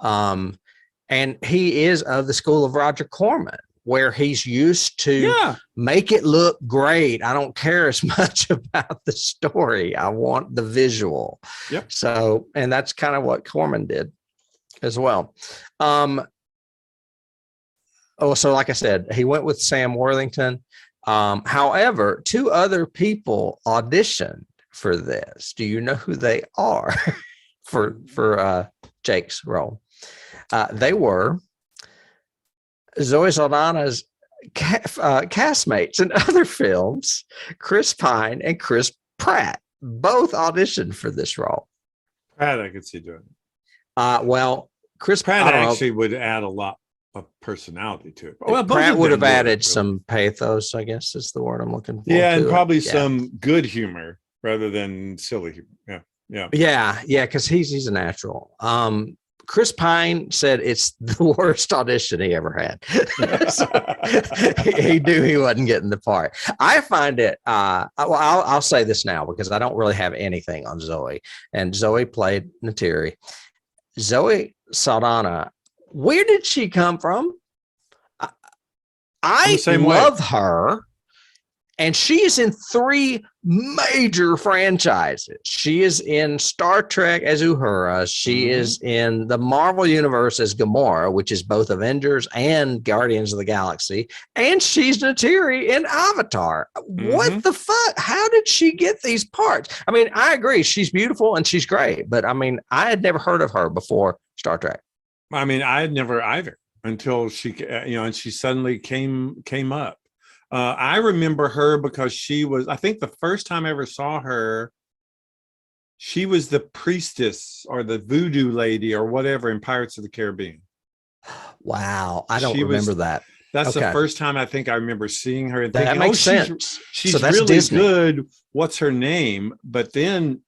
And he is of the school of Roger Corman, where he's used to make it look great. I don't care as much about the story. I want the visual. Yep. So, and that's kind of what Corman did as well. So like I said, he went with Sam Worthington. However, 2 other people auditioned for this. Do you know who they are for Jake's role? They were Zoe Saldana's castmates in other films, Chris Pine and Chris Pratt, both auditioned for this role. Pratt, I could see doing it. Well, Chris Pratt actually would add a lot of personality to it. Well, Pratt would have added some pathos, I guess is the word I'm looking for. Yeah, and probably some good humor rather than silly humor. Yeah, because he's a natural. Chris Pine said it's the worst audition he ever had. So he knew he wasn't getting the part. I find it, I'll say this now because I don't really have anything on Zoe. And Zoe played Neytiri. Zoe Saldana, where did she come from? I love her. And she is in 3 major franchises. She is in Star Trek as Uhura. She is in the Marvel Universe as Gamora, which is both Avengers and Guardians of the Galaxy. And she's Neytiri in Avatar. What the fuck? How did she get these parts? I mean, I agree. She's beautiful and she's great. But I mean, I had never heard of her before Star Trek. I mean, I had never either until she, and she suddenly came up. I remember her because she was, I think the first time I ever saw her, she was the priestess or the voodoo lady or whatever in Pirates of the Caribbean. Wow. I don't remember that. That's the first time I think I remember seeing her and thinking, that makes sense. She's so that's really Disney. good. What's her name? But then,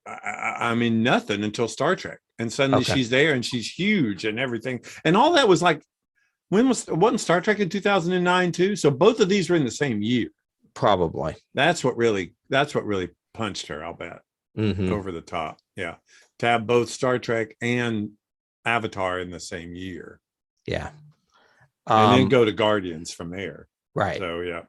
I mean, nothing until Star Trek. And suddenly she's there and she's huge and everything. And all that was like, wasn't Star Trek in 2009 too? So both of these were in the same year. Probably. That's what really punched her, I'll bet. Over the top. Yeah. To have both Star Trek and Avatar in the same year. Yeah. And then go to Guardians from there. Right. So yeah.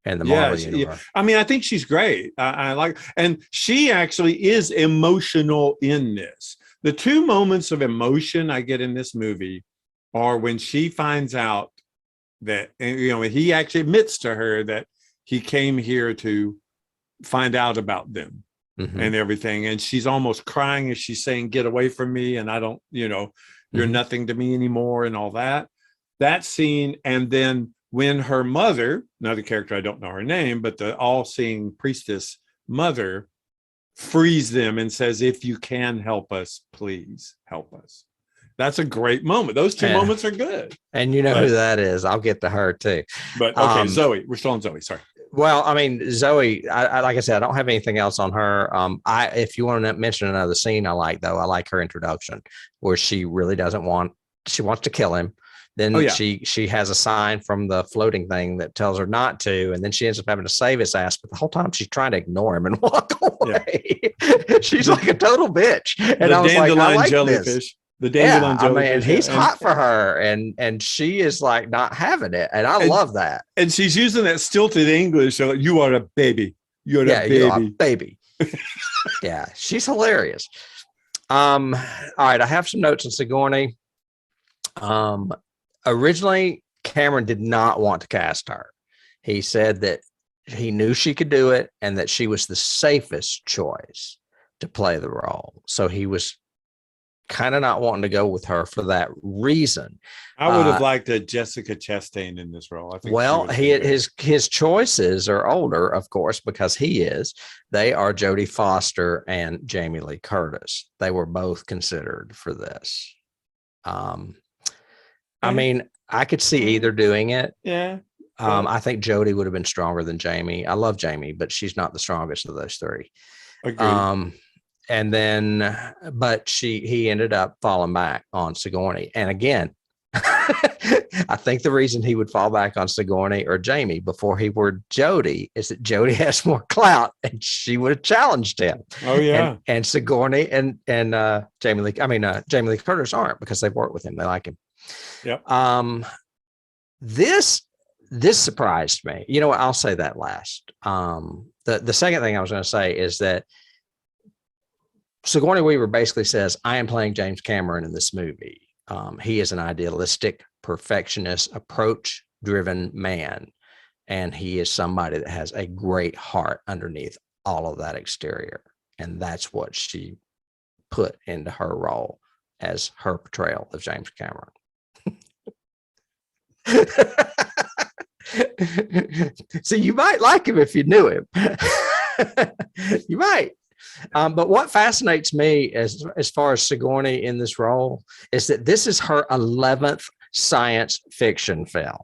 And the Marvel universe. Yeah. I mean, I think she's great. I like, and she actually is emotional in this. The 2 moments of emotion I get in this movie are when she finds out that, he actually admits to her that he came here to find out about them and everything. And she's almost crying as she's saying, get away from me. And I don't, you're nothing to me anymore and all that. That scene. And then when her mother, another character, I don't know her name, but the all-seeing priestess mother frees them and says, if you can help us, please help us. That's a great moment. Those 2 moments are good. And you know who that is. I'll get to her too. But okay, Zoe. We're still on Zoe. Sorry. Well, I mean, Zoe, I like I said, I don't have anything else on her. If you want to mention another scene I like, though, I like her introduction where she really she wants to kill him. Then she has a sign from the floating thing that tells her not to, and then she ends up having to save his ass. But the whole time she's trying to ignore him and walk away. Yeah. She's like a total bitch. And I was like, I like jellyfish. This. The dandelion jellyfish. I mean, he's hot for her, and she is like not having it, and I love that. And she's using that stilted English. So you are a baby. You're a baby. You are a baby. Yeah, she's hilarious. All right, I have some notes on Sigourney. Originally, Cameron did not want to cast her. He said that he knew she could do it and that she was the safest choice to play the role. So he was kind of not wanting to go with her for that reason. I would have liked a Jessica Chastain in this role. I think. Well, his choices are older, of course, because he is. They are Jodie Foster and Jamie Lee Curtis. They were both considered for this. I mean, I could see either doing it. Yeah. I think Jodie would have been stronger than Jamie. I love Jamie, but she's not the strongest of those 3. Agreed. And then, but he ended up falling back on Sigourney. And again, I think the reason he would fall back on Sigourney or Jamie before he were Jodie is that Jodie has more clout and she would have challenged him. Oh yeah. And Sigourney and Jamie Lee Curtis aren't, because they've worked with him. They like him. Yep. This surprised me. You know what? I'll say that last. The second thing I was going to say is that Sigourney Weaver basically says, I am playing James Cameron in this movie. He is an idealistic, perfectionist, approach-driven man. And he is somebody that has a great heart underneath all of that exterior. And that's what she put into her role as her portrayal of James Cameron. So you might like him if you knew him. You might. But what fascinates me as far as Sigourney in this role is that this is her 11th science fiction film.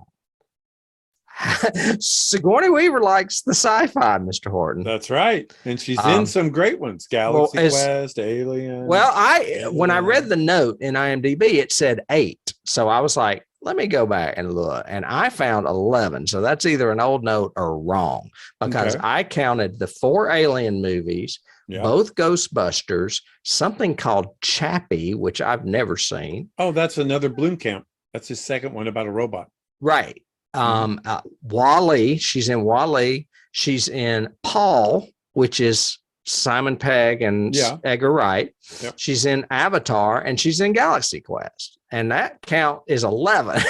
Sigourney Weaver likes the sci-fi, Mr. Horton. That's right. And she's in some great ones. Galaxy Quest, Alien. Well, when I read the note in IMDb, it said 8. So I was like, let me go back and look. And I found 11. So that's either an old note or wrong, because I counted the 4 Alien movies, both Ghostbusters, something called Chappie, which I've never seen. Oh, that's another Blomkamp. That's his second one about a robot. Right. Wall-E, she's in Wall-E. She's in Paul, which is Simon Pegg and Edgar Wright. Yep. She's in Avatar, and she's in Galaxy Quest. And that count is 11.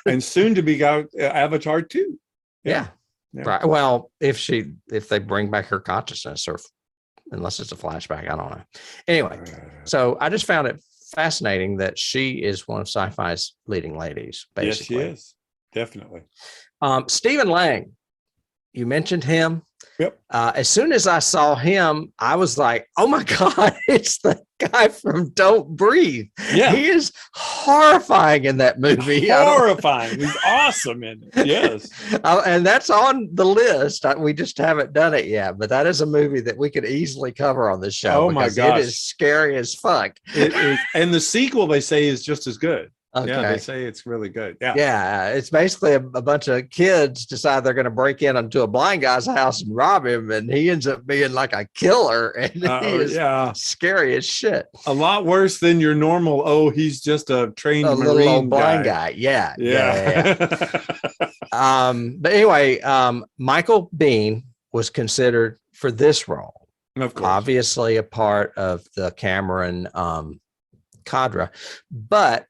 And soon to be Avatar 2. Yeah. Right. Well, if they bring back her consciousness, or unless it's a flashback, I don't know. Anyway, so I just found it fascinating that she is one of sci-fi's leading ladies, basically. Yes, she is. Definitely. Stephen Lang, you mentioned him. Yep. As soon as I saw him, I was like, oh my God, it's the guy from Don't Breathe. Yeah. He is horrifying in that movie. Horrifying. He's awesome in it. Yes. And that's on the list. We just haven't done it yet, but that is a movie that we could easily cover on this show. Oh my gosh. It is scary as fuck. It is. And the sequel, they say, is just as good. Okay. Yeah, they say it's really good. Yeah. Yeah. It's basically a bunch of kids decide they're going to break into a blind guy's house and rob him. And he ends up being like a killer. And he is scary as shit. A lot worse than your normal, he's just a trained Marine little old blind guy. Yeah. But anyway, Michael Biehn was considered for this role. Of course. Obviously a part of the Cameron cadre. But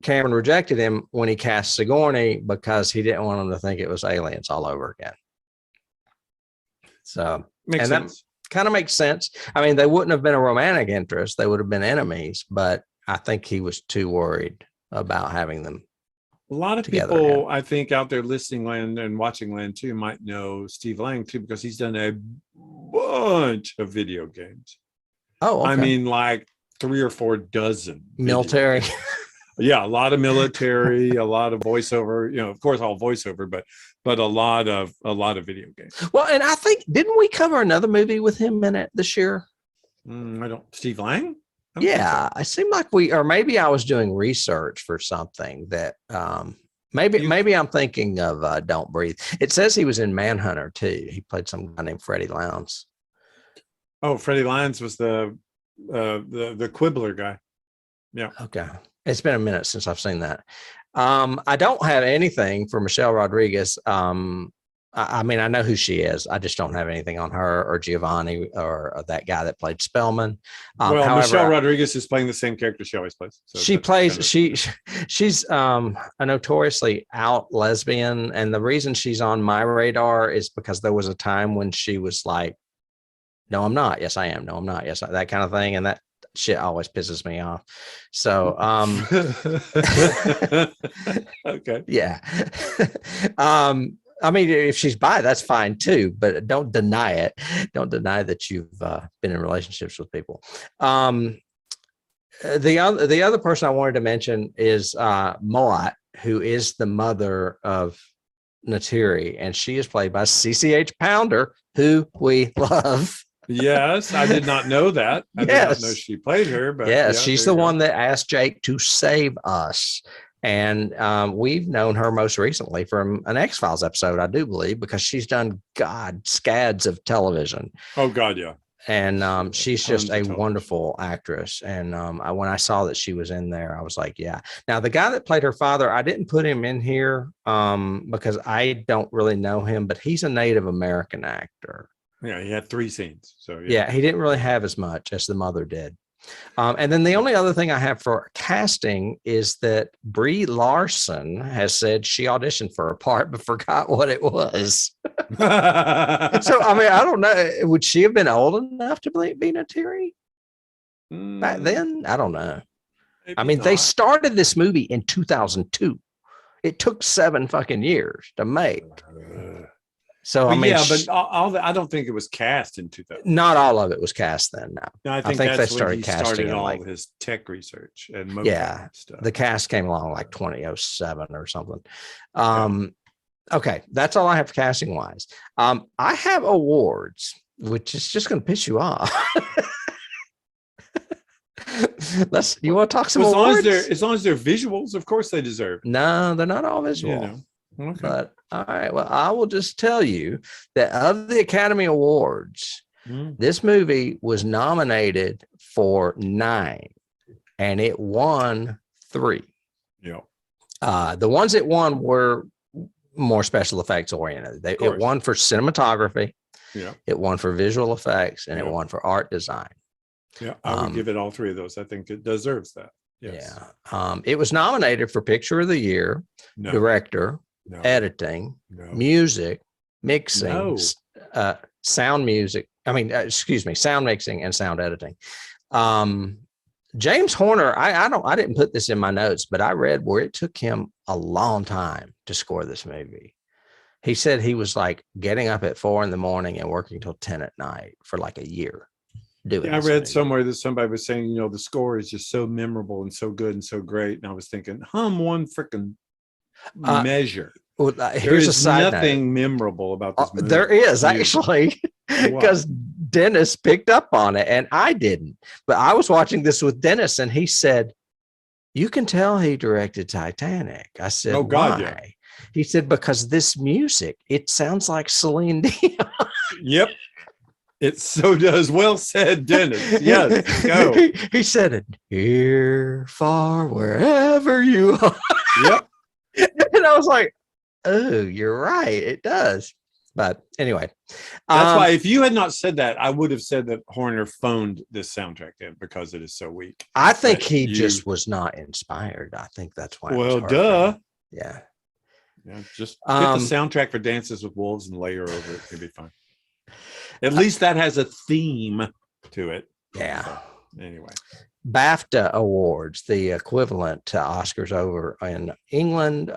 Cameron rejected him when he cast Sigourney because he didn't want him to think it was aliens all over again. So makes sense. That kind of makes sense. I mean, they wouldn't have been a romantic interest. They would have been enemies, but I think he was too worried about having them. A lot of people, I think, out there listening land and watching land too, might know Steve Lang too, because he's done a bunch of video games. Oh, okay. I mean, like 3 or 4 dozen. Military. Yeah, a lot of military, a lot of voiceover, of course, all voiceover, but a lot of video games. Well, and I think, didn't we cover another movie with him in it this year? Steve Lang? Yeah, it seemed like or maybe I was doing research for something that maybe I'm thinking of Don't Breathe. It says he was in Manhunter too. He played some guy named Freddie Lowndes. Oh, Freddie Lowndes was the Quibbler guy. Yeah. Okay. It's been a minute since I've seen that. I don't have anything for Michelle Rodriguez. I mean, I know who she is. I just don't have anything on her or Giovanni or that guy that played Spellman. However, Michelle Rodriguez is playing the same character she always plays. So she's a notoriously out lesbian. And the reason she's on my radar is because there was a time when she was like, no, I'm not. Yes, I am. No, I'm not. Yes, that kind of thing. And that shit always pisses me off. So, okay. Yeah. I mean, if she's bi, that's fine too, but don't deny it. Don't deny that you've been in relationships with people. The other person I wanted to mention is Moat, who is the mother of Natiri, and she is played by CCH Pounder, who we love. Yes, I did not know that. I did not know she played her, but yes, she's the one that asked Jake to save us And we've known her most recently from an X-Files episode, I do believe, because she's done scads of television. Oh God, yeah. And she's just a Tons of wonderful actress. And when I saw that she was in there, I was like, yeah. Now, the guy that played her father, I didn't put him in here because I don't really know him, but he's a Native American actor. Yeah, he had 3 scenes. So Yeah, he didn't really have as much as the mother did. And then the only other thing I have for casting is that Brie Larson has said she auditioned for a part but forgot what it was. So, I mean, I don't know. Would she have been old enough to be Natiri back then? I don't know. I mean, they started this movie in 2002. It took 7 fucking years to make. So, but I mean, but I don't think it was cast in 2000. Not all of it was cast then. No, I think they started casting all of his tech research and stuff. The cast came along like 2007 or something. Okay, that's all I have casting wise. I have awards, which is just going to piss you off. You want to talk some awards? As long as they're visuals, of course they deserve. No, they're not all visual. You know. Okay. But all right, well, I will just tell you that of the Academy Awards, this movie was nominated for 9 and it won 3. Yeah. The ones it won were more special effects oriented. It won for cinematography. Yeah. It won for visual effects and it won for art design. Yeah, I would give it all 3 of those. I think it deserves that. Yes. Yeah. It was nominated for Picture of the Year, Director, editing, music, mixing, sound music. Sound mixing and sound editing. James Horner, I didn't put this in my notes, but I read where it took him a long time to score this movie. He said he was like getting up at 4 a.m. and working till 10 p.m. for like a year. I read somewhere that somebody was saying, the score is just so memorable and so good and so great. And I was thinking, one freaking measure. Well, here's a side nothing memorable about this movie. There is actually, because Dennis picked up on it and I didn't. But I was watching this with Dennis and he said, "You can tell he directed Titanic." I said, "Oh God, why?" Yeah. He said, "Because this music, it sounds like Celine Dion." Yep. It so does. Well said, Dennis. Yes, go. He said it here, far, wherever you are. Yep. And I was like, oh, you're right. It does. But anyway. That's why if you had not said that, I would have said that Horner phoned this soundtrack in because it is so weak. I think he just was not inspired. I think that's why. Well, duh. Yeah. Yeah. Just get the soundtrack for Dances with Wolves and layer over it. It'll be fine. At least that has a theme to it. Yeah. So, anyway. BAFTA awards, the equivalent to Oscars over in England.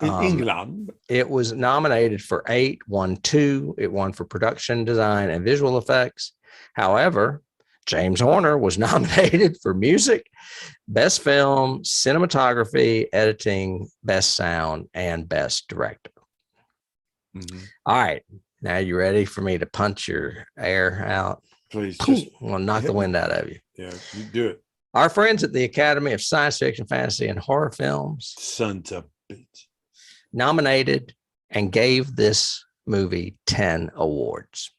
It was nominated for 8, won 2. It won for production design and visual effects. However, James Horner was nominated for music, best film, cinematography, editing, best sound, and best director. All right. Now you ready for me to punch your air out? Please. We'll knock the wind out of you. Yeah, you do it. Our friends at the Academy of Science Fiction, Fantasy, and Horror Films, sons of bitch, nominated and gave this movie 10 awards,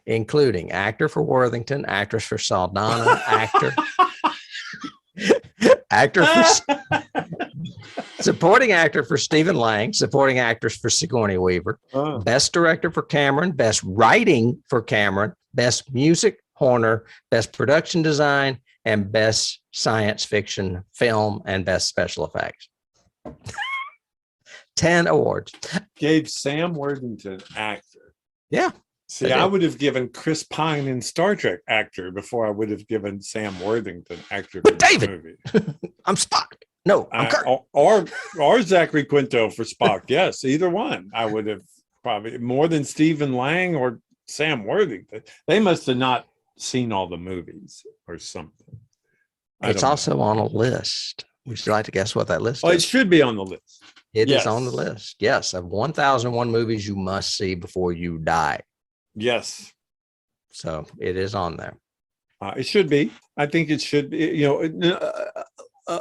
including actor for Worthington, actress for Saldana, actor for supporting actor for Stephen Lang, supporting actress for Sigourney Weaver, best director for Cameron, best writing for Cameron, best music Horner, best production design, and best science fiction film and best special effects. 10 awards. Gave Sam Worthington actor. Yeah. See, I would have given Chris Pine in Star Trek actor before I would have given Sam Worthington actor. But David, I'm Spock. No, I'm Kirk. Or Zachary Quinto for Spock. Yes, either one. I would have probably more than Stephen Lang or Sam Worthington. They must have not seen all the movies or something. It's also on a list. Would you like to guess what that list is? It should be on the list. It is on the list. Yes, of 1001 movies you must see before you die. Yes. So it is on there. It should be. I think it should be.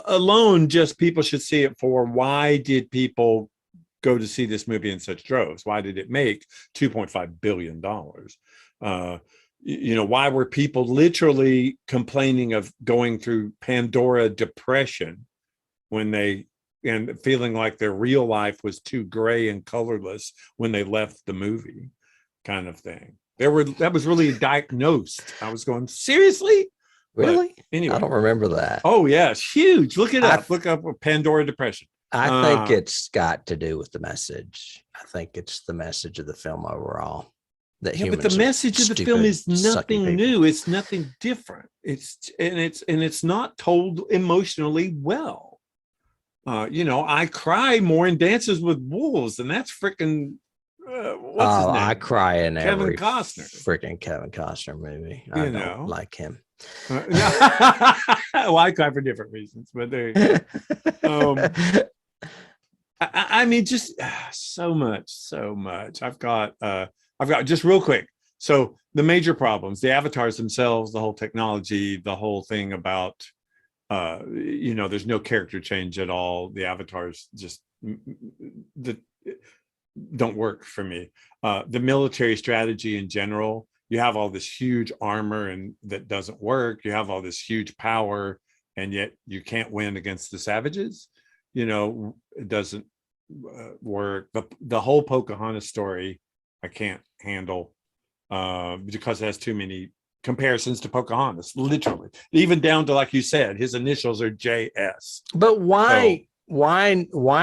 alone, just people should see it for why did people go to see this movie in such droves? Why did it make $2.5 billion? Why were people literally complaining of going through Pandora depression and feeling like their real life was too gray and colorless when they left the movie, kind of thing. That was really diagnosed. I was going, seriously? Really? But anyway, I don't remember that. Oh yeah, it's huge. Look it up. Look up Pandora depression. I think it's got to do with the message. I think it's the message of the film overall. But the message of the film is nothing new. It's nothing different. It's not told emotionally well. I cry more in Dances with Wolves, and that's freaking what's his name? I cry in Kevin every Costner. Freaking Kevin Costner movie. I don't like him. Well, I cry for different reasons, but there you go. I mean, just so much. I've got just real quick. So the major problems, the avatars themselves, the whole technology, the whole thing about, there's no character change at all. The avatars just don't work for me. The military strategy in general, you have all this huge armor and that doesn't work. You have all this huge power, and yet you can't win against the savages. It doesn't work. The whole Pocahontas story, I can't handle because it has too many comparisons to Pocahontas, literally, even down to, like you said, his initials are JS. But why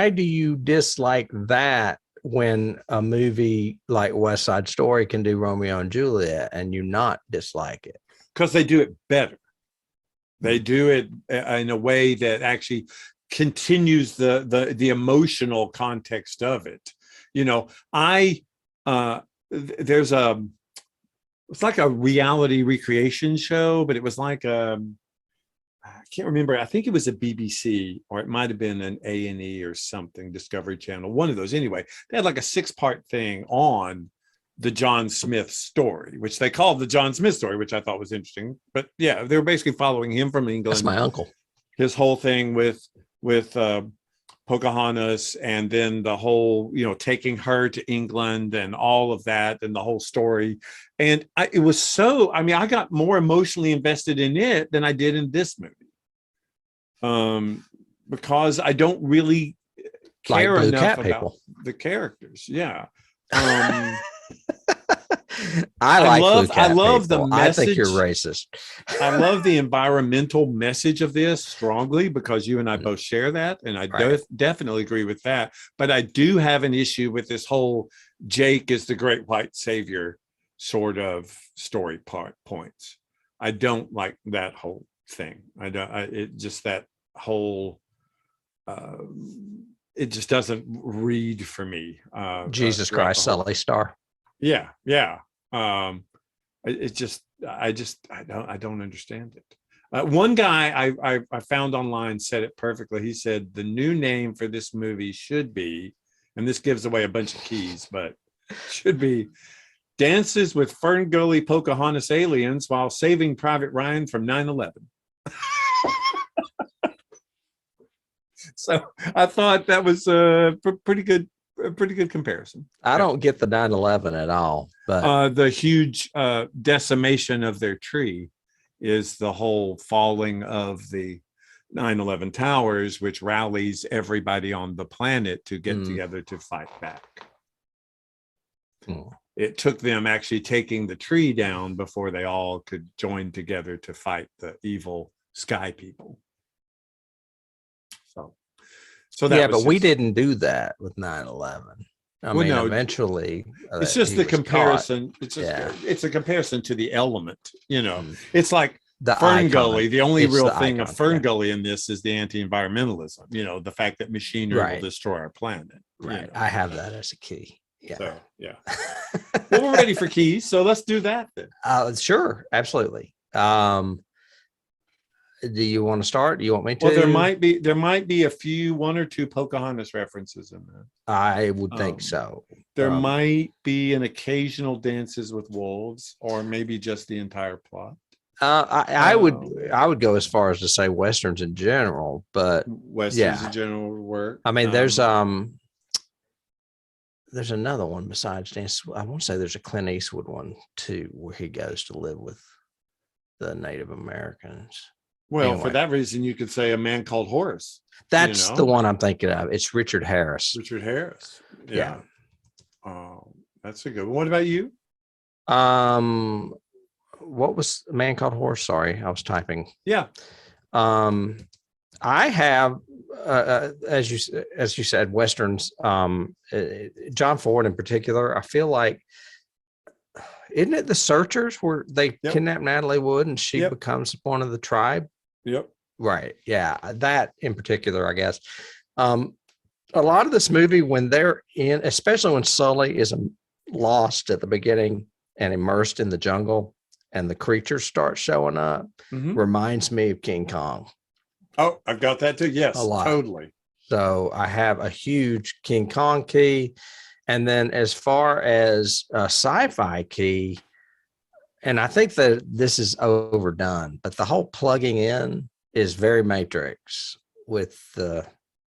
do you dislike that when a movie like West Side Story can do Romeo and Juliet and you not dislike it? Because they do it better. They do it in a way that actually continues the emotional context of it. It's like a reality recreation show, but it was like I can't remember. I think it was a BBC, or it might have been an A&E or something, Discovery Channel, one of those. Anyway, they had like a 6-part thing on the John Smith story, which they called the John Smith story, which I thought was interesting. But yeah, they were basically following him from England. That's my uncle. His whole thing with Pocahontas, and then the whole, taking her to England and all of that, and the whole story. And I got more emotionally invested in it than I did in this movie. Because I don't really care enough about the characters. Yeah. I love the message. I think you're racist. I love the environmental message of this strongly, because you and I both share that, and I definitely agree with that. But I do have an issue with this whole Jake is the great white savior sort of story points. I don't like that whole thing. It just doesn't read for me. Jesus Christ, Sully star. Yeah. I don't understand it. One guy I found online said it perfectly. He said the new name for this movie should be, and this gives away a bunch of keys, but should be Dances with Fern Gully Pocahontas Aliens While Saving Private Ryan from 9/11. So I thought that was a pretty good comparison. I don't get the 9/11 at all, but the huge decimation of their tree is the whole falling of the 9/11 towers, which rallies everybody on the planet to get together to fight back. It took them actually taking the tree down before they all could join together to fight the evil sky people. So that but we didn't do that with 9/11. Eventually, it's just the comparison. It's a comparison to the element. It's like the Fern Gully. The only real thing of Fern Gully in this is the anti-environmentalism. The fact that machinery will destroy our planet. Right. I have that as a key. Yeah. So, yeah. Well, we're ready for keys, so let's do that then. Sure, absolutely. Do you want to start? Do you want me to? Well, there might be one or two Pocahontas references in there. I would think so. There might be an occasional Dances with Wolves, or maybe just the entire plot. I would go as far as to say westerns in general, but Westerns in general would work. I mean, there's another one besides Dance. I want to say there's a Clint Eastwood one too, where he goes to live with the Native Americans. Well, Anyway. for that reason, you could say A Man Called Horace. That's the one I'm thinking of. It's Richard Harris. Richard Harris. Yeah. That's a good one. What about you? What was A Man Called Horace? Sorry, I was typing. Yeah. I have, as you said, westerns. John Ford in particular. I feel like, isn't it The Searchers where they kidnap Natalie Wood and she becomes one of the tribe? Yep. Right. Yeah. That in particular, I guess. A lot of this movie, when they're in, especially when Sully is lost at the beginning and immersed in the jungle and the creatures start showing up, reminds me of King Kong. Oh, I've got that too. Yes, a lot. Totally. So I have a huge King Kong key. And then as far as a sci-fi key, and I think that this is overdone, but the whole plugging in is very Matrix with the,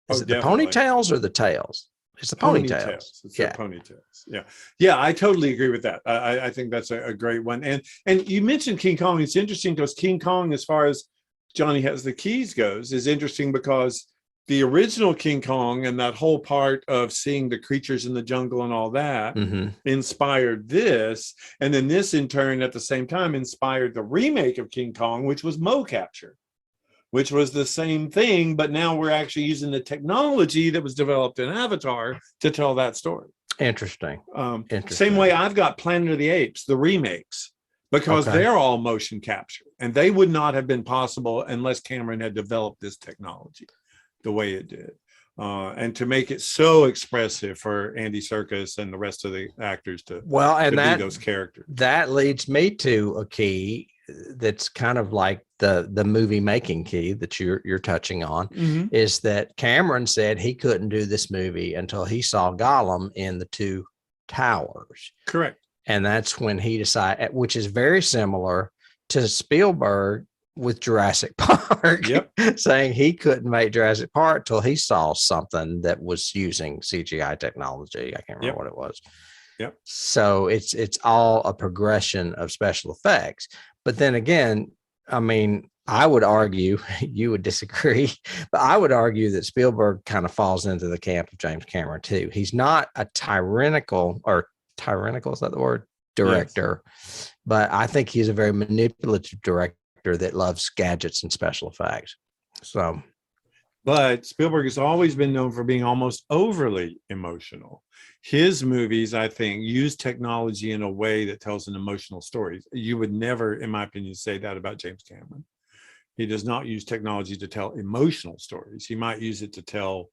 is it the ponytails or the tails? It's the ponytails. It's the ponytails. Yeah. Yeah, I totally agree with that. I think that's a great one. And you mentioned King Kong. It's interesting because King Kong, as far as Johnny Has the Keys goes, is interesting because the original King Kong and that whole part of seeing the creatures in the jungle and all that inspired this. And then this in turn at the same time inspired the remake of King Kong, which was Mo Capture, which was the same thing. But now we're actually using the technology that was developed in Avatar to tell that story. Interesting. Same way I've got Planet of the Apes, the remakes, because they're all motion capture and they would not have been possible unless Cameron had developed this technology the way it did. And to make it so expressive for Andy Serkis and the rest of the actors to be those characters. That leads me to a key that's kind of like the movie making key that you're touching on, is that Cameron said he couldn't do this movie until he saw Gollum in The Two Towers. Correct. And that's when he decided, which is very similar to Spielberg with Jurassic Park, saying he couldn't make Jurassic Park till he saw something that was using CGI technology. I can't remember what it was. Yep. So it's all a progression of special effects. But then again, I mean, I would argue, you would disagree, but I would argue that Spielberg kind of falls into the camp of James Cameron too. He's not a tyrannical, is that the word? Director, but I think he's a very manipulative director that loves gadgets and special effects. So, but Spielberg has always been known for being almost overly emotional. His movies, I think, use technology in a way that tells an emotional story. You would never, in my opinion, say that about James Cameron. He does not use technology to tell emotional stories. He might use it to tell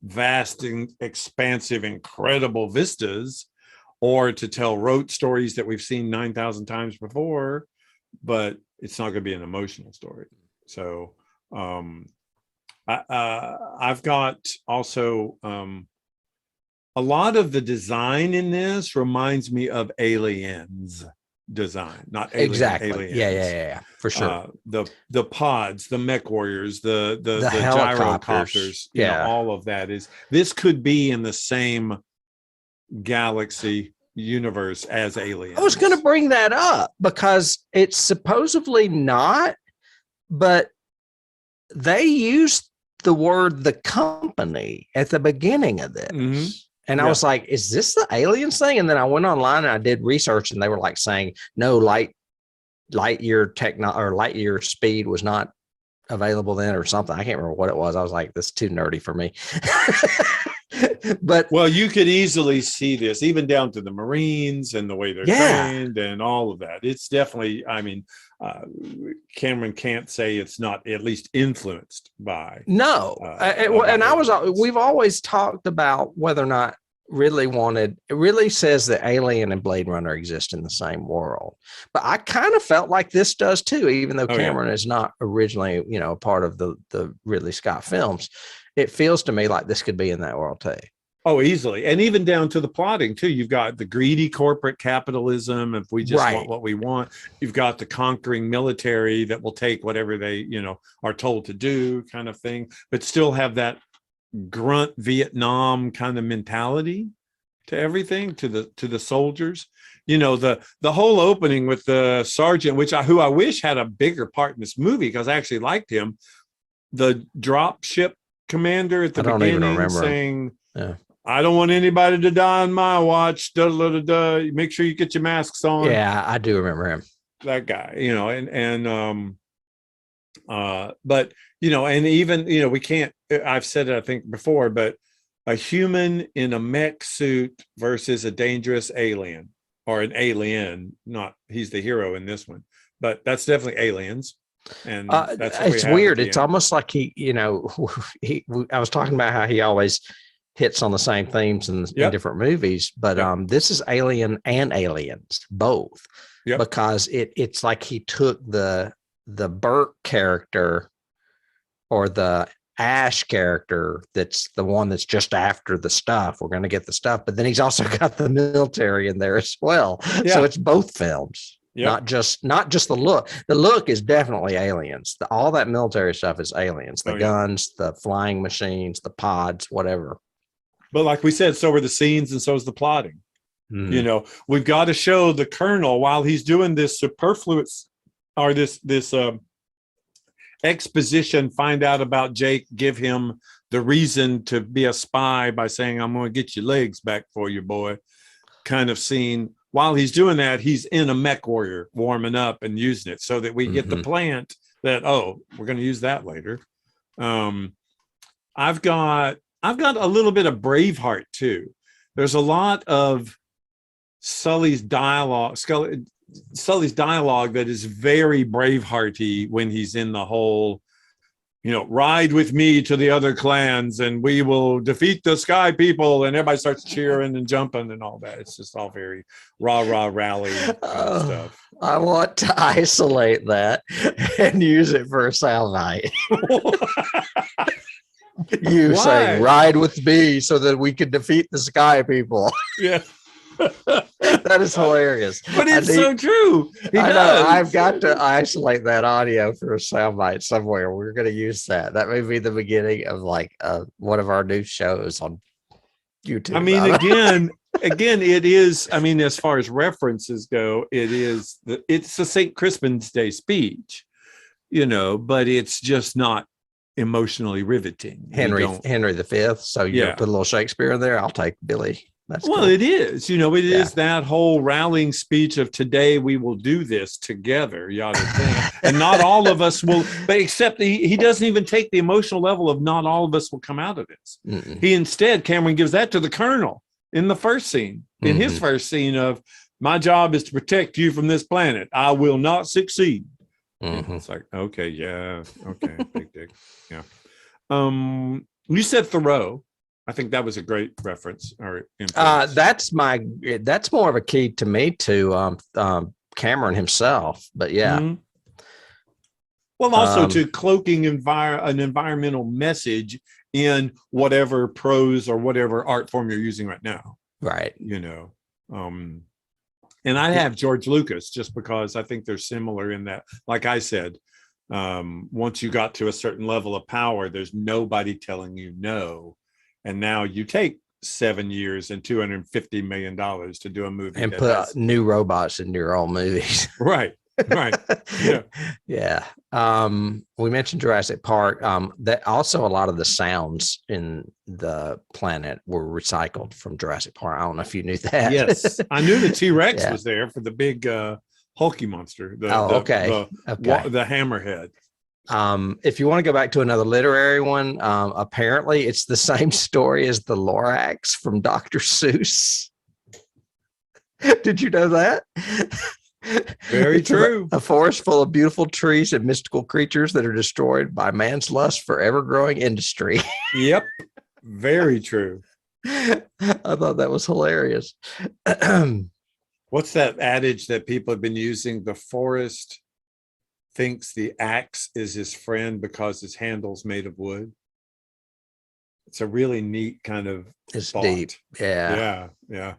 vast and expansive, incredible vistas, or to tell rote stories that we've seen 9,000 times before, but it's not going to be an emotional story. So I've got also a lot of the design in this reminds me of Aliens design, not Aliens. Yeah, for sure. The pods, the mech warriors, the gyrocopters, you know, all of that is, this could be in the same galaxy universe as Aliens. I was going to bring that up because it's supposedly not, but they used the word the company at the beginning of this. And I was like, is this the Aliens thing? And then I went online and I did research and they were like saying, no, light year speed was not available then or something. I can't remember what it was. I was like, this is too nerdy for me. But well, you could easily see this even down to the Marines and the way they're trained and all of that. It's definitely, I mean, Cameron can't say it's not at least influenced by. No. We've always talked about whether or not Ridley says that Alien and Blade Runner exist in the same world, but I kind of felt like this does too, even though Cameron is not originally, part of the Ridley Scott films. It feels to me like this could be in that world too. Oh, easily. And even down to the plotting too. You've got the greedy corporate capitalism. If we just want what we want, you've got the conquering military that will take whatever they, are told to do kind of thing, but still have that grunt Vietnam kind of mentality to everything, to the soldiers. The whole opening with the sergeant, who I wish had a bigger part in this movie because I actually liked him. The drop ship commander at the beginning saying, I don't want anybody to die on my watch. Da, da, da, da. Make sure you get your masks on. Yeah, I do remember him. That guy, but and even we can't. I've said it I think before, but a human in a mech suit versus a dangerous alien, or an alien. Not he's the hero in this one, but that's definitely aliens. And that's it's weird. It's almost like I was talking about how he always hits on the same themes in different movies, but this is Alien and Aliens both, because it's like he took the Burke character or the Ash character, that's the one that's just after the stuff. We're going to get the stuff, but then he's also got the military in there as well. So it's both films. Not just the look. The look is definitely Aliens. All that military stuff is Aliens. The guns, the flying machines, the pods, whatever. But like we said, so are the scenes, and so is the plotting. We've got to show the colonel while he's doing this superfluous, or this exposition, find out about Jake, give him the reason to be a spy by saying, I'm going to get your legs back for you, boy, kind of scene. While he's doing that, he's in a mech warrior warming up and using it, so that we get the plant that, we're going to use that later. I've got a little bit of Braveheart too. There's a lot of Sully's dialogue that is very Bravehearty when he's in the whole, ride with me to the other clans and we will defeat the sky people, and everybody starts cheering and jumping and all that. It's just all very rah rally kind of stuff. I want to isolate that and use it for a soundbite. You saying ride with me so that we can defeat the sky people. Yeah. That is hilarious. But it's so true. I know. I've got to isolate that audio for a soundbite somewhere. We're going to use that. That may be the beginning of one of our new shows on YouTube. I mean, again, it is. I mean, as far as references go, it's the St. Crispin's Day speech, but it's just not emotionally riveting. Henry V. So you put a little Shakespeare in there. I'll take Billy. That's cool. It is. It is that whole rallying speech of today we will do this together, yada thing. And not all of us will, but except he doesn't even take the emotional level of not all of us will come out of this. Mm-mm. He instead, Cameron gives that to the colonel in the first scene, in his first scene of, my job is to protect you from this planet. I will not succeed. Mm-hmm. It's like, okay, big dick. Yeah. You said Thoreau. I think that was a great reference. Or that's more of a key to me to Cameron himself. But yeah. Mm-hmm. Well, also to cloaking an environmental message in whatever prose or whatever art form you're using right now. Right. And I have George Lucas just because I think they're similar in that, like I said, once you got to a certain level of power, there's nobody telling you no. And now you take 7 years and $250 million to do a movie and put new robots in your own movies. Right. Yeah. We mentioned Jurassic Park. That also, a lot of the sounds in the planet were recycled from Jurassic Park. I don't know if you knew that. Yes, I knew the T-Rex was there for the big hulky monster. The hammerhead. If you want to go back to another literary one, apparently it's the same story as the Lorax from Dr. Seuss. Did you know that? Very true. A forest full of beautiful trees and mystical creatures that are destroyed by man's lust for ever-growing industry. Yep. Very true. I thought that was hilarious. What's that adage that people have been using? The forest thinks the axe is his friend because his handle's made of wood. It's a really neat kind of It's thought. deep. Yeah. Yeah.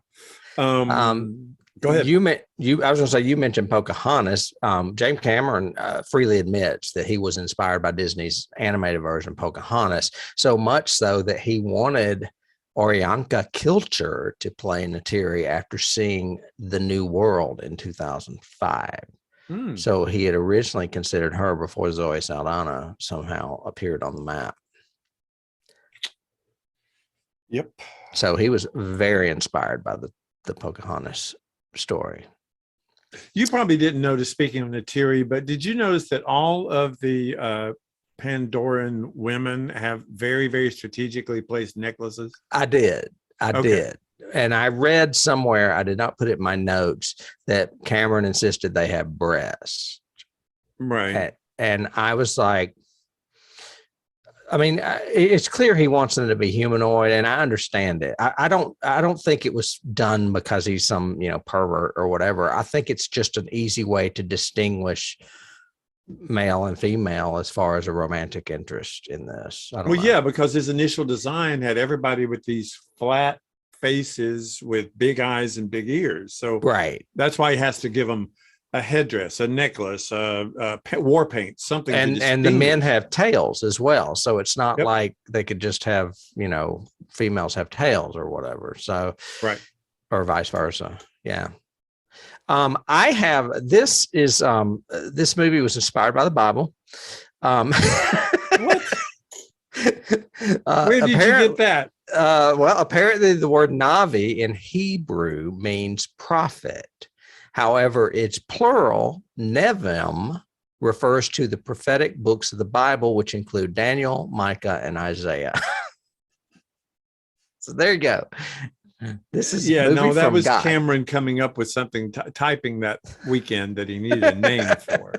Go ahead. I was going to say, you mentioned Pocahontas. James Cameron freely admits that he was inspired by Disney's animated version of Pocahontas, so much so that he wanted Orianka Kilcher to play Neytiri after seeing The New World in 2005. So he had originally considered her before Zoe Saldana somehow appeared on the map. Yep. So he was very inspired by the Pocahontas story. You probably didn't notice, speaking of Neytiri, but did you notice that all of the Pandoran women have very, very strategically placed necklaces? I did. And I read somewhere, I did not put it in my notes, that Cameron insisted they have breasts. Right. And I was like, I mean, it's clear he wants them to be humanoid, and I understand it. I don't think it was done because he's some, pervert or whatever. I think it's just an easy way to distinguish male and female as far as a romantic interest in this. I don't know. Yeah, because his initial design had everybody with these flat faces with big eyes and big ears. So right, that's why he has to give them a headdress, a necklace, war paint, something. And the men have tails as well. So it's not Yep. like they could just have, females have tails or whatever. So, right. Or vice versa. Yeah. This movie was inspired by the Bible. What? Where did you get that? Well, apparently the word Navi in Hebrew means prophet. However, its plural, Nevim, refers to the prophetic books of the Bible, which include Daniel, Micah, and Isaiah. So there you go. This is that was God. Cameron coming up with something, typing that weekend that he needed a name for.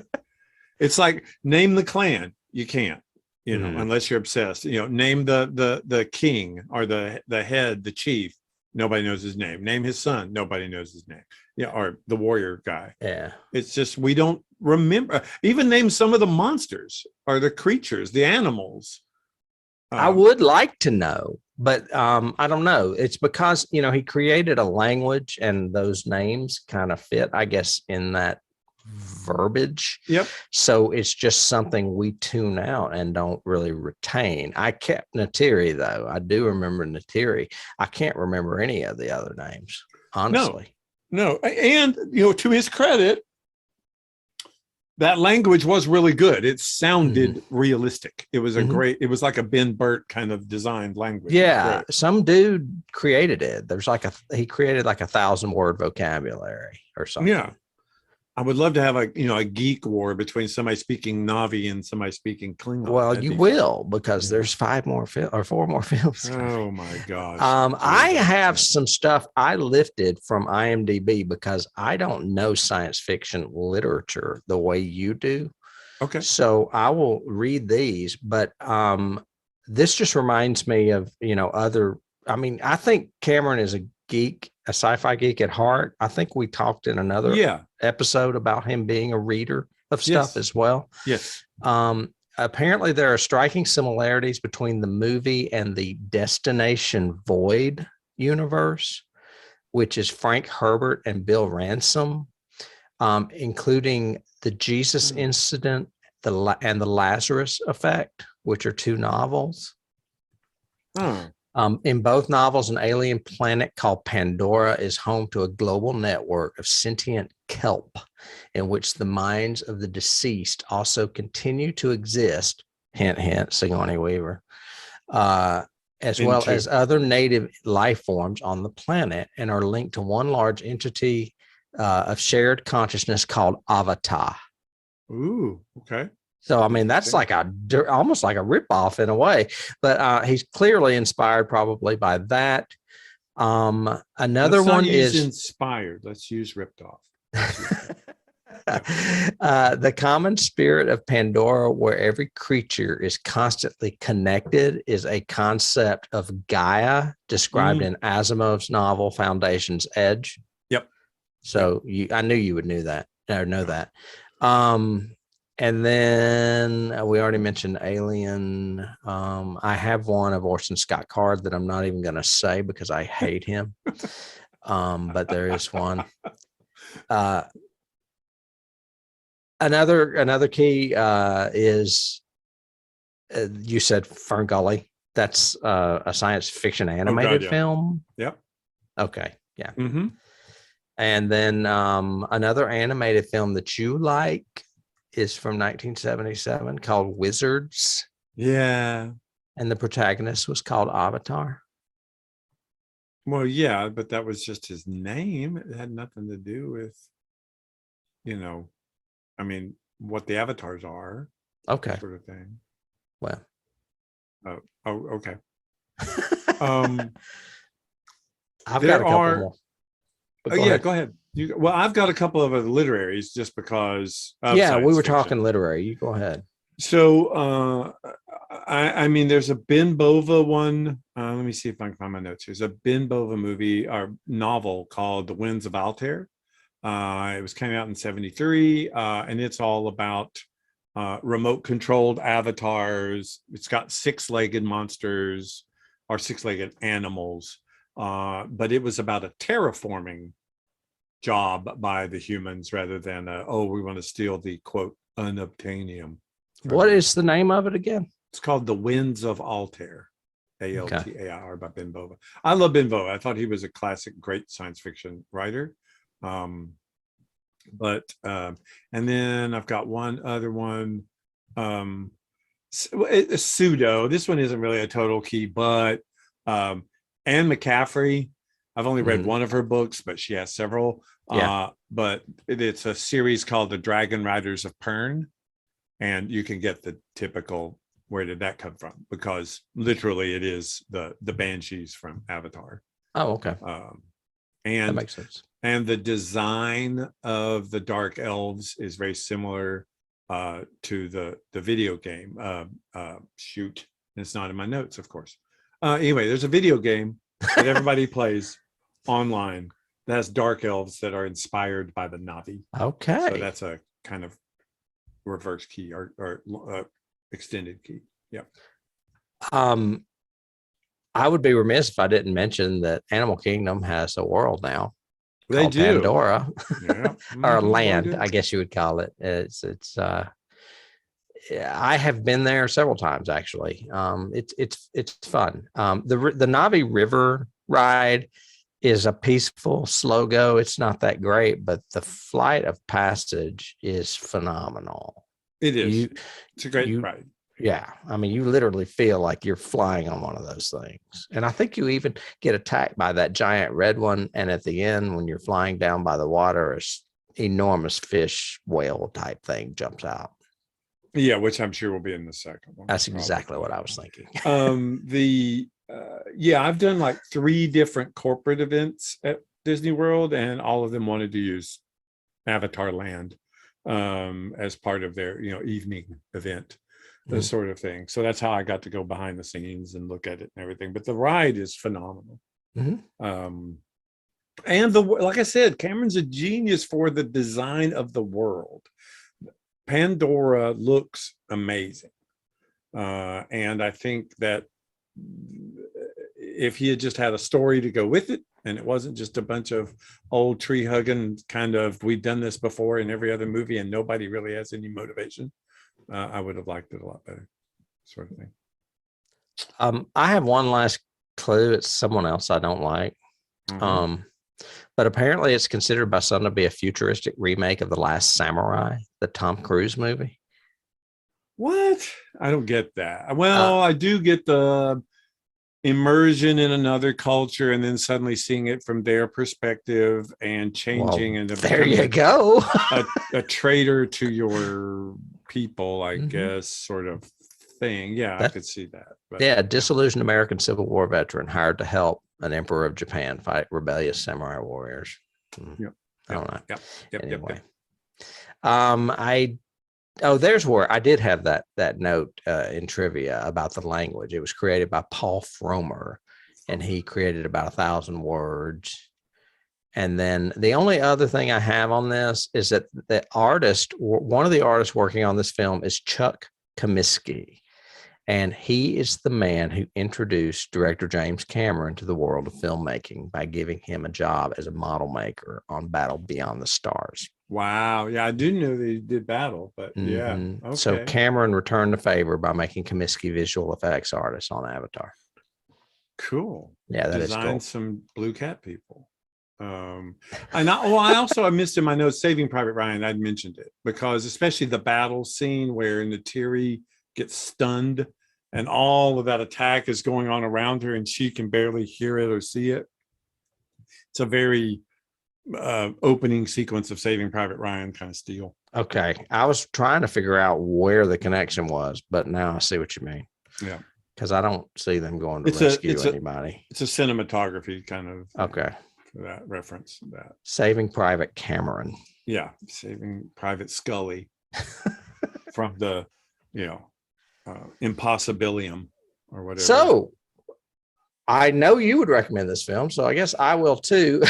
It's like, name the clan. You can't, unless you're obsessed. Name the king or the head, the chief. Nobody knows his name. Name his son. Nobody knows his name. Or the warrior guy. Yeah. It's just, we don't remember. Even name some of the monsters or the creatures, the animals. I would like to know, but I don't know. It's because, he created a language and those names kind of fit, I guess, in that verbiage. Yep. So it's just something we tune out and don't really retain. I kept Neytiri, though. I do remember Neytiri. I can't remember any of the other names, honestly. No. And, to his credit, that language was really good. It sounded realistic. It was it was like a Ben Burt kind of designed language. Yeah. Some dude created it. There's he created like 1,000-word vocabulary or something. Yeah. I would love to have a geek war between somebody speaking Navi and somebody speaking Klingon. Well, you will, because there's 4 more films. Oh my gosh. I have some stuff I lifted from IMDb because I don't know science fiction literature the way you do. Okay. So I will read these, but this just reminds me of, I think Cameron is a geek, a sci-fi geek at heart. I think we talked in another episode about him being a reader of stuff as well. Yes. Apparently there are striking similarities between the movie and the Destination Void universe, which is Frank Herbert and Bill Ransom, including the Jesus Incident and the Lazarus Effect, which are 2 novels. In both novels, an alien planet called Pandora is home to a global network of sentient kelp in which the minds of the deceased also continue to exist, hint, hint, Sigourney Weaver, as well as other native life forms on the planet, and are linked to one large entity of shared consciousness called Avatar. Ooh, okay. So, that's like almost like a ripoff in a way, but he's clearly inspired probably by that. Another one is inspired. Let's use ripped off. The common spirit of Pandora, where every creature is constantly connected, is a concept of Gaia described in Asimov's novel Foundation's Edge. Yep. So I knew you would know that. And then we already mentioned Alien. I have one of Orson Scott Card that I'm not even going to say because I hate him. But there is one. Another key is you said Fern Gully. That's a science fiction animated film. Yep. Okay. Yeah. Mm-hmm. And then another animated film that you like is from 1977 called Wizards. Yeah. And the protagonist was called Avatar. Well, yeah, but that was just his name. It had nothing to do with, I mean, what the avatars are. Okay. Sort of thing. Well. Oh, okay. I've got a couple more. Go ahead. I've got a couple of other literaries just because. Yeah, we were talking literary. You go ahead. So, I mean, there's a Ben Bova one. Let me see if I can find my notes. There's a Ben Bova movie or novel called The Winds of Altair. It was coming out in 1973, and it's all about remote controlled avatars. It's got six-legged monsters or six-legged animals, but it was about a terraforming job by the humans rather than we want to steal the quote unobtainium. What is the name of it again? It's called The Winds of Altair, Altair by Ben Bova. I love Ben Bova. I thought he was a classic, great science fiction writer. And then I've got one other one, a pseudo. This one isn't really a total key, but Anne McCaffrey. I've only read one of her books, but she has several. But it's a series called The Dragon Riders of Pern. And you can get the typical, where did that come from? Because literally it is the banshees from Avatar. Oh, okay. And that makes sense. And the design of the dark elves is very similar to the video game. Shoot, it's not in my notes, of course. Anyway, there's a video game that everybody plays online that has dark elves that are inspired by the Na'vi. Okay. So that's a kind of reverse key or extended key. Yeah. I would be remiss if I didn't mention that Animal Kingdom has a world now. They do. Pandora. Yeah. Or a land, I guess you would call it. It's I have been there several times actually. It's fun. The Na'vi River ride is a peaceful, slow go. It's not that great, but the flight of passage is phenomenal. It is. It's a great ride. Yeah. I mean, you literally feel like you're flying on one of those things. And I think you even get attacked by that giant red one. And at the end, when you're flying down by the water, an enormous fish whale type thing jumps out. Yeah, which I'm sure will be in the second one. That's exactly what I was thinking. I've done like 3 different corporate events at Disney World, and all of them wanted to use Avatar Land as part of their evening event, this sort of thing. So that's how I got to go behind the scenes and look at it and everything. But the ride is phenomenal. And like I said, Cameron's a genius for the design of the world. Pandora looks amazing. And I think that if he had just had a story to go with it, and it wasn't just a bunch of old tree hugging kind of, we've done this before in every other movie and nobody really has any motivation, I would have liked it a lot better, sort of thing. I have one last clue. It's someone else I don't like. But apparently it's considered by some to be a futuristic remake of The Last Samurai, the Tom Cruise movie. What? I don't get that. Well, I do get the immersion in another culture and then suddenly seeing it from their perspective and changing. And there you go. a traitor to your people, I guess, sort of thing. Yeah, I could see that. But, yeah, disillusioned American Civil War veteran hired to help an emperor of Japan fight rebellious samurai warriors. Yep. I don't know. Yep. Anyway. There's where I did have that note in trivia about the language. It was created by Paul Fromer, and he created about 1,000 words. And then the only other thing I have on this is that one of the artists working on this film is Chuck Comiskey. And he is the man who introduced director James Cameron to the world of filmmaking by giving him a job as a model maker on Battle Beyond the Stars. Wow. Yeah, I do know they did Battle, but yeah. Okay. So Cameron returned the favor by making Comiskey visual effects artist on Avatar. Cool. Yeah, that is cool. Some blue cat people. I missed in my notes Saving Private Ryan. I'd mentioned it because especially the battle scene where Neytiri gets stunned and all of that attack is going on around her and she can barely hear it or see it. It's a very opening sequence of Saving Private Ryan kind of steal. Okay. I was trying to figure out where the connection was, but now I see what you mean. Yeah. Because I don't see them going to rescue anybody. It's a cinematography kind of okay. For that reference. That Saving Private Cameron. Yeah. Saving Private Scully from the, Impossibilium or whatever. So I know you would recommend this film, so I guess I will too.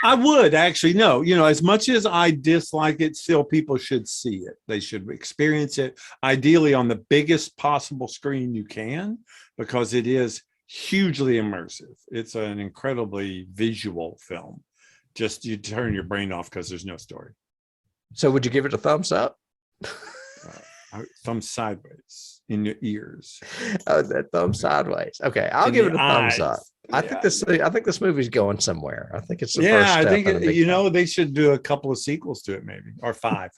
I would actually. No, as much as I dislike it, still people should see it. They should experience it, ideally on the biggest possible screen you can, because it is hugely immersive. It's an incredibly visual film. Just you turn your brain off because there's no story. So would you give it a thumbs up? Thumb sideways in your ears. Oh, that thumb sideways. Okay, I'll give it a thumbs up. I think this movie's going somewhere. I think it's the first step. I think they should do a couple of sequels to it, maybe, or 5.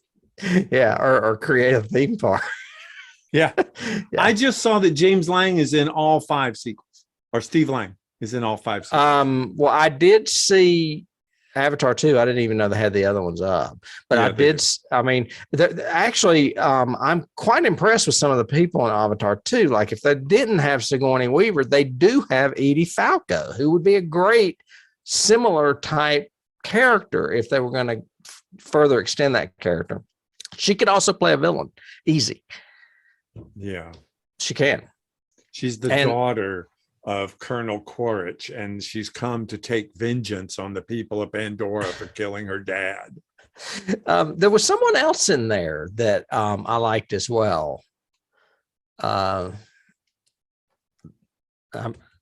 Yeah, or create a theme park. Yeah. I just saw that James Lang is in all 5 sequels, or Steve Lang is in all 5 sequels. Well, I did see Avatar 2. I didn't even know they had the other ones up, but I did. I mean, actually, I'm quite impressed with some of the people in Avatar 2. Like if they didn't have Sigourney Weaver, they do have Edie Falco, who would be a great similar type character if they were going to further extend that character. She could also play a villain. Easy. Yeah, she can. She's the daughter of Colonel Quaritch, and she's come to take vengeance on the people of Pandora for killing her dad. There was someone else in there that I liked as well. I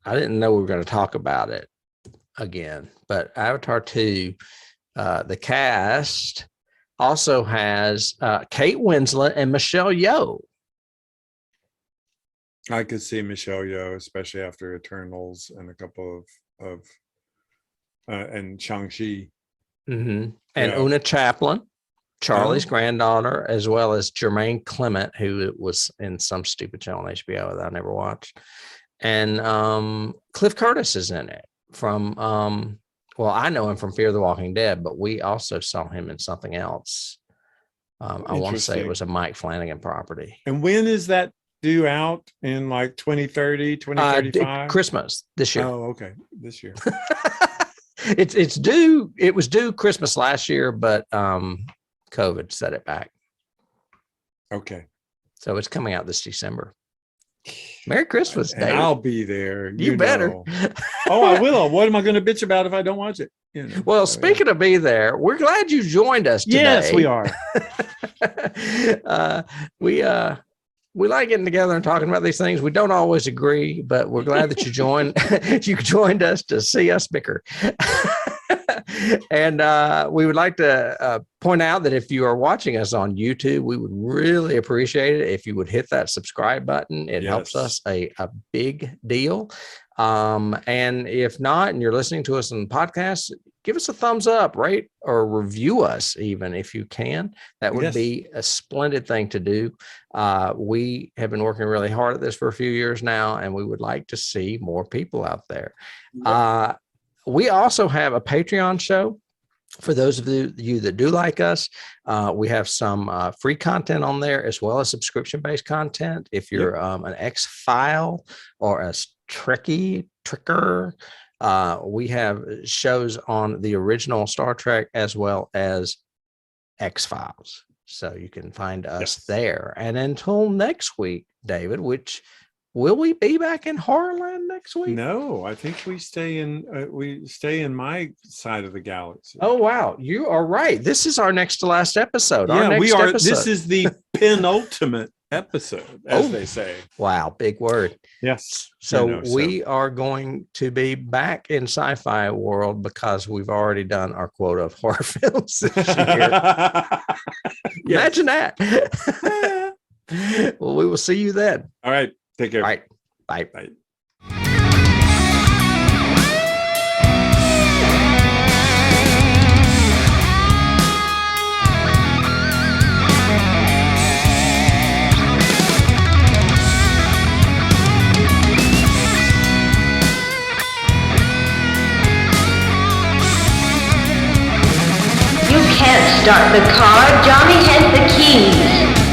didn't know we were going to talk about it again, but Avatar 2, the cast also has Kate Winslet and Michelle Yeoh. I could see Michelle Yeoh, especially after Eternals and a couple of and Shang-Chi. Mm-hmm. And Una Chaplin, Charlie's granddaughter, as well as Jermaine Clement, who was in some stupid show on HBO that I never watched. And Cliff Curtis is in it from, I know him from Fear the Walking Dead, but we also saw him in something else. I want to say it was a Mike Flanagan property. And when is that due out? In like 2030, 2035? Christmas this year. Oh, okay. This year. It's due. It was due Christmas last year, but COVID set it back. Okay. So it's coming out this December. Merry Christmas, and David. I'll be there. You better. Oh, I will. What am I going to bitch about if I don't watch it? Well, speaking of be there, we're glad you joined us today. Yes, we are. We like getting together and talking about these things. We don't always agree, but we're glad that you joined. You joined us to see us bicker. And we would like to point out that if you are watching us on YouTube, we would really appreciate it if you would hit that subscribe button. It helps us a big deal. And if not, and you're listening to us on the podcast, give us a thumbs up, rate or review us even if you can. That would be a splendid thing to do. We have been working really hard at this for a few years now, and we would like to see more people out there. We also have a Patreon show. For those of you that do like us, we have some free content on there as well as subscription-based content. If you're an X-File or a Tricker, we have shows on the original Star Trek as well as X-Files. So you can find us there. And until next week, David, which will we be back in Horrorland next week? No, I think we stay in my side of the galaxy. Oh, wow. You are right. This is our next to last episode. Our Yeah, next we are. episode. This is the penultimate episode, as they say. Wow. Big word. Yes. So we are going to be back in sci-fi world because we've already done our quota of horror films this year. Imagine that. Well, we will see you then. All right. Take care. All right. Bye. Bye. You can't start the car. Johnny has the keys.